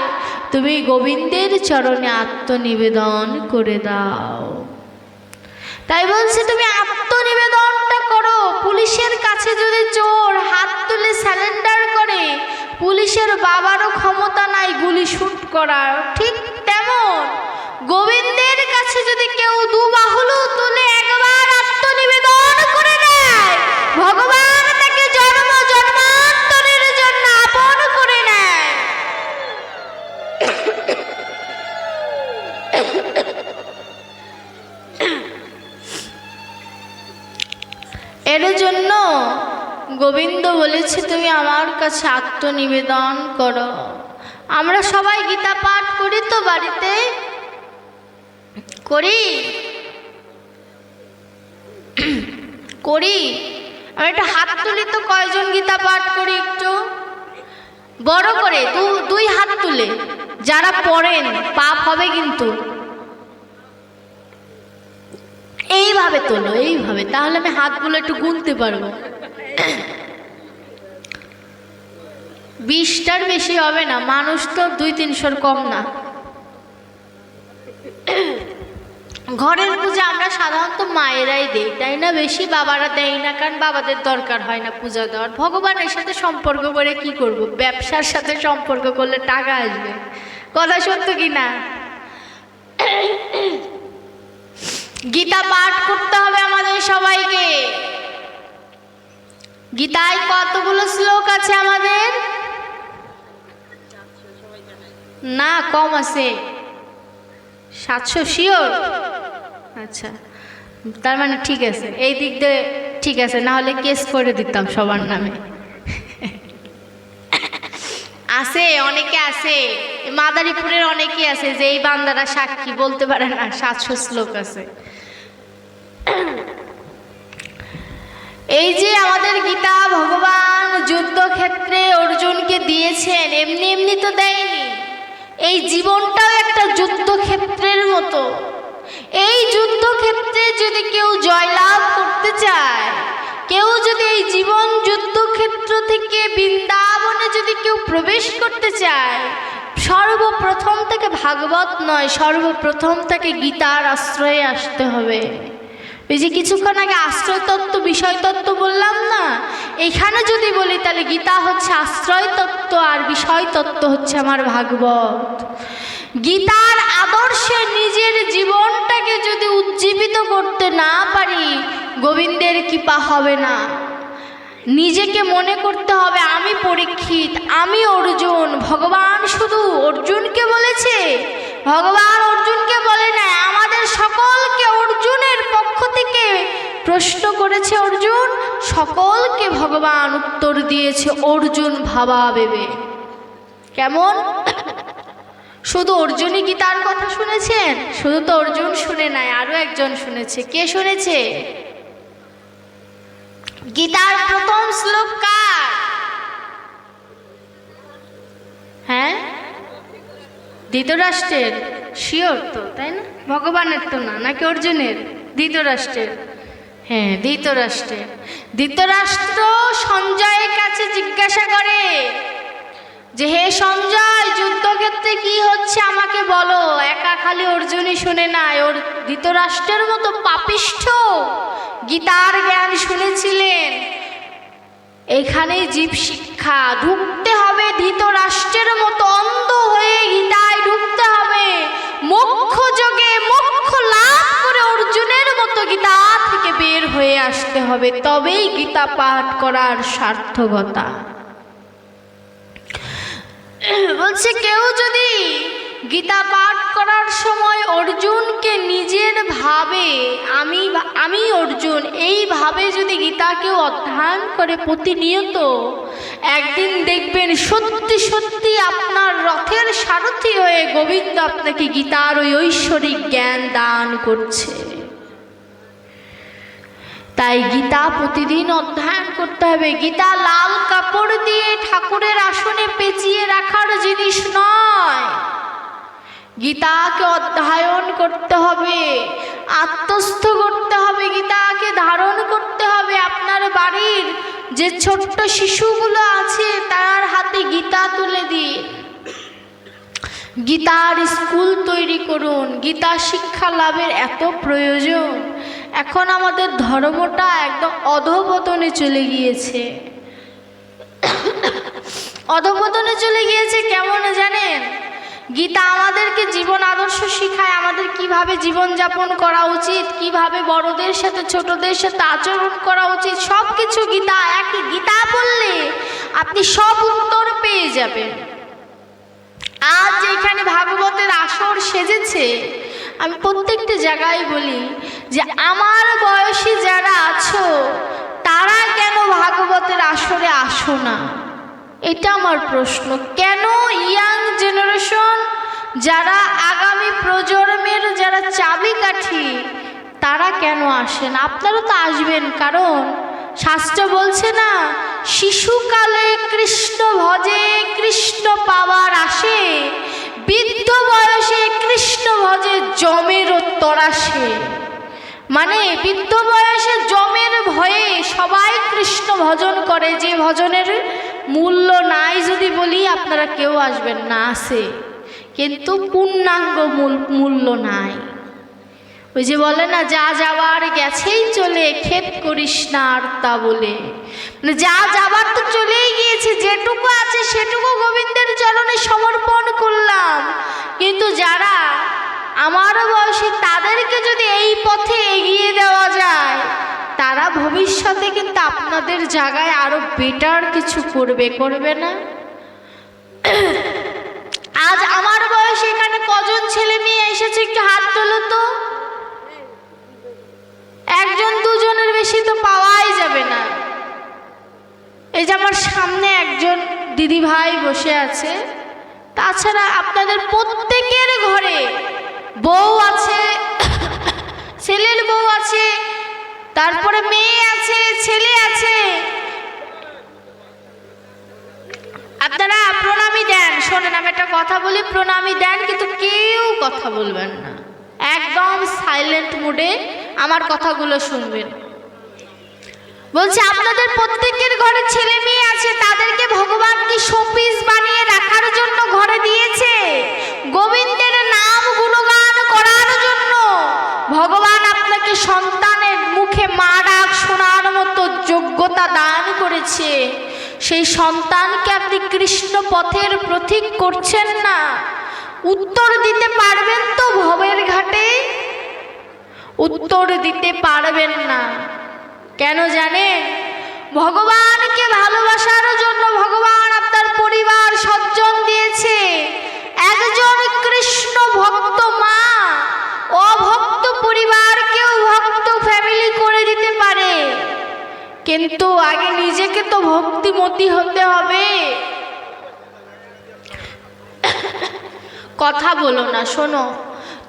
তুমি গোবিন্দের চরণে আত্মনিবেদন করে দাও। তাই বলছে তুমি আত্মনিবেদনটা করো। পুলিশের কাছে যদি চোর হাত তুলে স্যালেন্ডার করে, পুলিশের বাবারও ক্ষমতা নাই গুলি শুট করার, ঠিক তেমন গোবিন্দের কাছে যদি কেউ দুবাহুলু তুলে একবার আত্মনিবেদন করে নেয়, ভগবান তাকে জন্ম জন্মান্তরের জন্য আপন করে নেয়। এর জন্য গোবিন্দ বলেছে তুমি আমার কাছে আত্মনিবেদন করো। আমরা সবাই গীতা পাঠ করি তো, বাড়িতে করি করি আমি একটা হাত তুলি তো, কয়জন গীতা পাঠ করি? একটু বড় করে দুই হাত তুলে যারা পড়েন, পাপ হবে কিন্তু। এইভাবে তোলো, এইভাবে, তাহলে আমি হাতগুলো একটু গুনতে পারবো। 20টার বেশি হবে না, মানুষ তো 200-300 কম না। ঘরের পূজা আমরা সাধারণত মায়েরাই দেই, তাই না? বেশি বাবারা দেয় না, কারণ বাবাদের দরকার হয় না পূজা দেওয়ার। ভগবানের সাথে সম্পর্ক করে কি করব? ব্যবসার সাথে সম্পর্ক করলে টাকা আসবে, কথা সত্য কি না? গীতা পাঠ করতে হবে আমাদের সবাইকে। গীতায় কতগুলো শ্লোক আছে আমাদের? না, কম আছে, 700 শিওর? আচ্ছা, তার মানে ঠিক আছে, এই দিক দিয়ে ঠিক আছে, না হলে কেস করে দিতাম সবার নামে। আছে, অনেকে আছে, মাদারীপুরের অনেকে আছে যে এই বান্দারা সাক্ষী বলতে পারে না, 700 শ্লোক আছে। এই যে আমাদের গীতা ভগবান যুদ্ধক্ষেত্রে অর্জুনকে দিয়েছেন, এমনি এমনি তো দেয়নি। এই জীবনটাও একটা যুদ্ধক্ষেত্রের মতো। এই যুদ্ধক্ষেত্রে যদি কেউ জয়লাভ করতে চায়, কেউ যদি এই জীবন যুদ্ধক্ষেত্র থেকে বৃন্দাবনে যদি কেউ প্রবেশ করতে চায়, সর্বপ্রথম থেকে ভাগবত নয়, সর্বপ্রথম থেকে গীতার আশ্রয়ে আসতে হবে। এই যে কিছুক্ষণ আগে আশ্রয় তত্ত্ব বিষয় তত্ত্ব বললাম না, এখানে যদি বলি তাহলে গীতা হচ্ছে আশ্রয় তত্ত্ব আর বিষয় তত্ত্ব হচ্ছে আমার ভাগবত। গীতার আদর্শে নিজের জীবনটাকে যদি উজ্জীবিত করতে না পারি, গোবিন্দের কৃপা হবে না। নিজেকে মনে করতে হবে আমি পরীক্ষিত, আমি অর্জুন। ভগবান শুধু অর্জুনকে বলেছে, ভগবান অর্জুনকে বলে না, আমাদের সকলকে অর্জুনের পক্ষ থেকে প্রশ্ন করেছে অর্জুন, সকলকে ভগবান উত্তর দিয়েছে অর্জুন ভাবা ভেবে। কেমন? শুধু অর্জুনই গীতার কথা শুনেছেন? শুধু তো অর্জুন শুনে নাই, আরো একজন শুনেছে। কে শুনেছে? গীতার প্রথম শ্লোক কার? হ্যাঁ, ধৃতরাষ্ট্রের। শিওর তো, তাই না? ভগবানের তো না, নাকি অর্জুনের? ধৃতরাষ্ট্রের। হ্যাঁ, ধৃতরাষ্ট্রের। ধৃতরাষ্ট্র সঞ্জয়ের কাছে জিজ্ঞাসা করে যে হে সঞ্জয়, যুদ্ধক্ষেত্রে কি হচ্ছে আমাকে মাকে বলো, একা খালি অর্জুনই শুনে নাই, ওর ধৃতরাষ্ট্রের মতো পাপিষ্ঠ গীতার জ্ঞান শুনেছিলেন। এখানেই জীব শিক্ষা, ঢুকতে হবে ধৃতরাষ্ট্রের মতো অন্ধ হয়ে গীতায় ঢুকতে হবে, মোক্ষ যোগে মোক্ষ লাভ করে অর্জুনের মতো গীতা থেকে বের হয়ে আসতে হবে, তবেই গীতা পাঠ করার সার্থকতা। বলছে কেউ যদি গীতা পাঠ করার সময় অর্জুনকে নিজের ভাবে আমি অর্জুন এইভাবে যদি গীতা কেউ অধ্যয়ন করে প্রতিনিয়ত, একদিন দেখবেন সত্যি সত্যি আপনার রথের সারথি হয়ে গোবিন্দ আপনাকে গীতার ওই ঐশ্বরিক জ্ঞান দান করছে। তাই গীতা প্রতিদিন অধ্যয়ন করতে হবে। গীতা লাল কাপড় দিয়ে ঠাকুরের আসনে পেঁচিয়ে রাখার জিনিস নয়, গীতাকে অধ্যয়ন করতে হবে, আত্মস্থ করতে হবে, গীতাকে ধারণ করতে হবে। আপনার বাড়ির যে ছোট্ট শিশুগুলো আছে তার হাতে গীতা তুলে দিন, গীতার স্কুল তৈরি করুন। গীতা শিক্ষা লাভের এত প্রয়োজন। এখন আমাদের ধর্মটা একদম অধঃপতনে চলে গিয়েছে। অধঃপতনে চলে গিয়েছে কেমন জানেন? গীতা আমাদেরকে জীবন আদর্শ শিখায়, আমাদের কিভাবে জীবনযাপন করা উচিত, কিভাবে বড়দের সাথে ছোটদের সাথে আচরণ করা উচিত, সব কিছু গীতা। একই গীতা বললে আপনি সব উত্তর পেয়ে যাবেন। আজ এখানে ভাগবতের আসর সেজেছে, আমি প্রত্যেকটা জায়গায় বলি যে আমার বয়সী যারা আছো তারা কেন ভাগবতের আসরে আসো না, এটা আমার প্রশ্ন। কেন ইয়াং জেনারেশন যারা আগামী প্রজন্মের যারা চাবিকাঠি তারা কেন আসেন? আপনারা তো আসবেন, কারণ শাস্ত্র বলছে না, শিশুকালে কৃষ্ণ ভজে কৃষ্ণ পাওয়ার আসে, বৃদ্ধ বয়সে কৃষ্ণ ভজে যমের তরাসে। মানে বৃদ্ধ বয়সে যমের ভয়ে সবাই কৃষ্ণ ভজন করে, যে ভজনের মূল্য নাই যদি বলি আপনারা কেউ আসবেন না। আছে কিন্তু পূর্ণাঙ্গ মূল্য নাই। ওই যে বলে না, যা যাওয়ার গেছেই চলে, খেদ করিস না আর তা বলে। মানে যা যাবার তো চলেই গিয়েছে, যেটুকু আছে সেটুকু গোবিন্দের চরণে সমর্পণ করলাম। কিন্তু যারা আমার বয়সী তাদেরকে যদি এই পথে এগিয়ে দেওয়া যায়, তারা ভবিষ্যতে কিন্তু আপনাদের জায়গায় আরো বেটার কিছু করবে না? আজ আমার বয়সে এখানে কজন ছেলে মেয়ে এসেছে একটু হাত তোলো তো। একজন দুজনের বেশি তো পাওয়াই যাবে না। এই যে আমার সামনে একজন দিদি ভাই বসে আছে, তাছাড়া আপনাদের প্রত্যেকের ঘরে বউ আছে, ছেলের বউ আছে, তারপরে মেয়ে আছে, ছেলে আছে। আপনারা প্রণামী দেন। শোনেন, আমি একটা কথা বলি, প্রণামী দেন কিন্তু কেউ কথা বলবেন না, একদম সাইলেন্ট মুডে আমার কথাগুলো শুনবেন। বলছে আপনাদের প্রত্যেকের ঘরে ছেলে মেয়ে আছে, তাদেরকে ভগবান কি শোপিস বানিয়ে রাখার জন্য ঘরে দিয়েছে? গোবিন্দের নাম গুণগান করার জন্য ভগবান আপনাকে সন্তানের মুখে মা ডাক শোনার মতো যোগ্যতা দান করেছে। সেই সন্তানকে আপনি কৃষ্ণ পথের প্রতীক করছেন না। উত্তর দিতে পারবেন তো ভবের ঘাটে? উত্তর দিতে পারবেন না। কেন জানেন? ভগবানকে ভালোবাসার জন্য ভগবান আপনার পরিবার সজ্জন দিয়েছে। একজন কৃষ্ণ ভক্ত মা অভক্ত পরিবারকেও ভক্ত ফ্যামিলি করে দিতে পারে, কিন্তু আগে নিজেকে তো ভক্তিমতী হতে হবে। কথা বলো না, শোনো।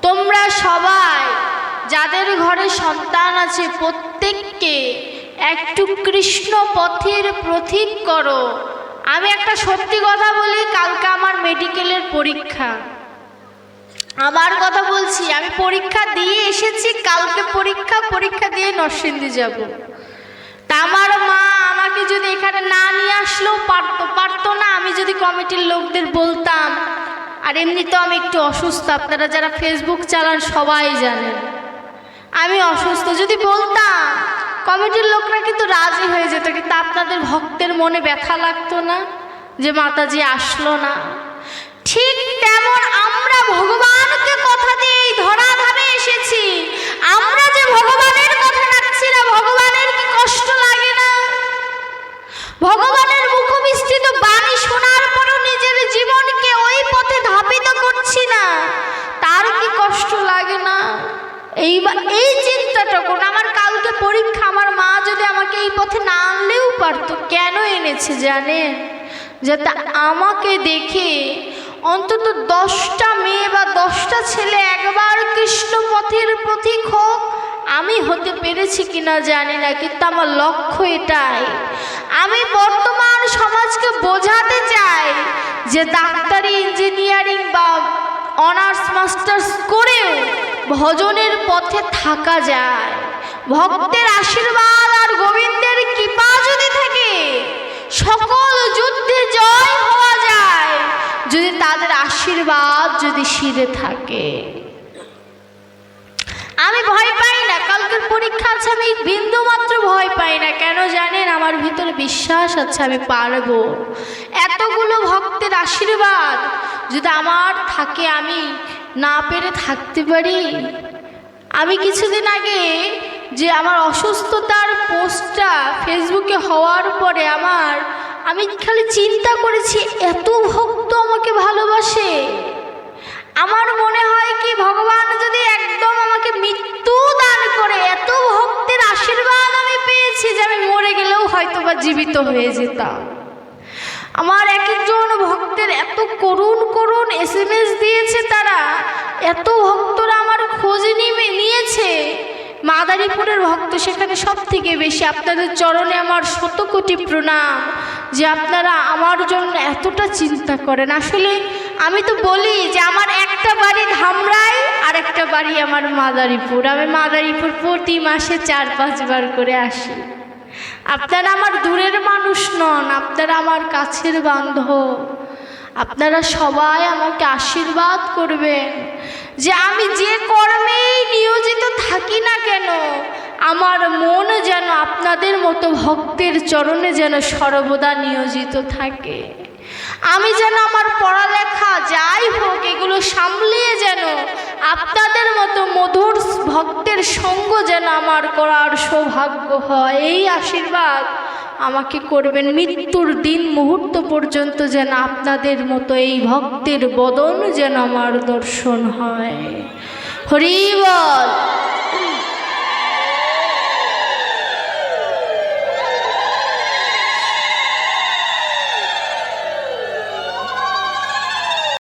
তোমরা সবাই যাদের ঘরে সন্তান আছে প্রত্যেককে একটু কৃষ্ণ পথের প্রতীক করো। আমি একটা সত্যি কথা বলি, কালকে আমার মেডিকেলের পরীক্ষা। আমার কথা বলছি, আমি পরীক্ষা দিয়ে এসেছি, কালকে পরীক্ষা দিয়ে নরসিংদী যাব। তা আমার মা আমাকে যদি এখানে না নিয়ে আসলেও পারতো না। আমি যদি কমিটির লোকদের বলতাম আর এমনি তো আমি একটু অসুস্থ, আপনারা যারা ফেসবুক চালান সবাই জানেন আমি অসুস্থ। যদি বলতাম কমিটির লোকরা কিন্তু রাজি হয়ে যেত, কিন্তু আপনাদের ভক্তের মনে ব্যথা লাগতো না যে মাতাজি আসলো না। ঠিক তেমন আমরা ভগবানকে কথা দিয়ে এই ধরাধামে এসেছি, আমরা যে ভগবানের কথা রাখছি না, ভগবানের কি কষ্ট লাগে না? ভগবানের মুখবিস্তৃত বাণী শোনার পরও নিজের জীবনকে ওই পথে ধাবিত করছি না, তার কি কষ্ট লাগে না? এই চিন্তাটা কোন, আমার কালকে পরীক্ষা, আমার মা যদি আমাকে এই পথে না আনলেও পারতো, কেন এনেছে জানেন? যাতে আমাকে দেখে অন্তত 10টা মেয়ে বা 10টা ছেলে একবার কৃষ্ণ পথের পথিক হোক। আমি হতে পেরেছি কিনা জানি না, কিন্তু আমার লক্ষ্য এটাই। আমি বর্তমান সমাজকে বোঝাতে চাই যে ডাক্তারি, ইঞ্জিনিয়ারিং বা অনার্স মাস্টার্স করেও ভজনের পথে থাকা যায়। ভক্তের আশীর্বাদ আর গোবিন্দের কৃপা যদি থাকে, সকল যুদ্ধে জয় হওয়া যায় যদি তাদের আশীর্বাদ যদি শিরে থাকে। আমি ভয় পাই না, কালকের পরীক্ষা আছে, আমি বিন্দু মাত্র ভয় পাই না। কেন জানেন? আমার ভিতরে বিশ্বাস আছে আমি পারবো। এতগুলো ভক্তের আশীর্বাদ যদি আমার থাকে, আমি না পেরে থাকতে পারি? আমি কিছুদিন আগে যে আমার অসুস্থতার পোস্টটা ফেসবুকে হওয়ার পরে আমি খালি চিন্তা করেছি, এত ভক্ত আমাকে ভালোবাসে। আমার মনে হয় কি, ভগবান যদি একদম আমাকে মৃত্যু দান করে, এত ভক্তের আশীর্বাদ আমি পেয়েছি যে আমি মরে গেলেও হয়তো বা জীবিত হয়ে যেতাম। আমার এক একজন ভক্তের এত করুণ করুণ SMS দিয়েছে, তারা এত ভক্তরা আমার খোঁজ নিয়েছে। মাদারীপুরের ভক্ত সেখানে সব থেকে বেশি। আপনাদের চরণে আমার 100 কোটি প্রণাম যে আপনারা আমার জন্য এতটা চিন্তা করেন। আসলে আমি তো বলি যে আমার একটা বাড়ি ধামরাই আর একটা বাড়ি আমার মাদারীপুর। আমি মাদারীপুর প্রতি মাসে 4-5 বার করে আসি। আপনারা আমার দূরের মানুষ নন, আপনারা আমার কাছের বান্ধব। আপনারা সবাই আমাকে আশীর্বাদ করবেন যে আমি যে কর্মেই নিয়োজিত থাকি না কেন, আমার মন যেন আপনাদের মতো ভক্তের চরণে যেন সর্বদা নিয়োজিত থাকে। আমি যেন আমার পড়ালেখা যাই হোক এগুলো সামলিয়ে যেন আপনাদের মতো মধুর ভক্তের সঙ্গ যেন আমার করার সৌভাগ্য হয়। এই আশীর্বাদ আমাকে করবেন। মৃত্যুর দিন মুহূর্ত পর্যন্ত যেন আপনাদের মতো এই ভক্তের বদন যেন আমার দর্শন হয়। হরি বল।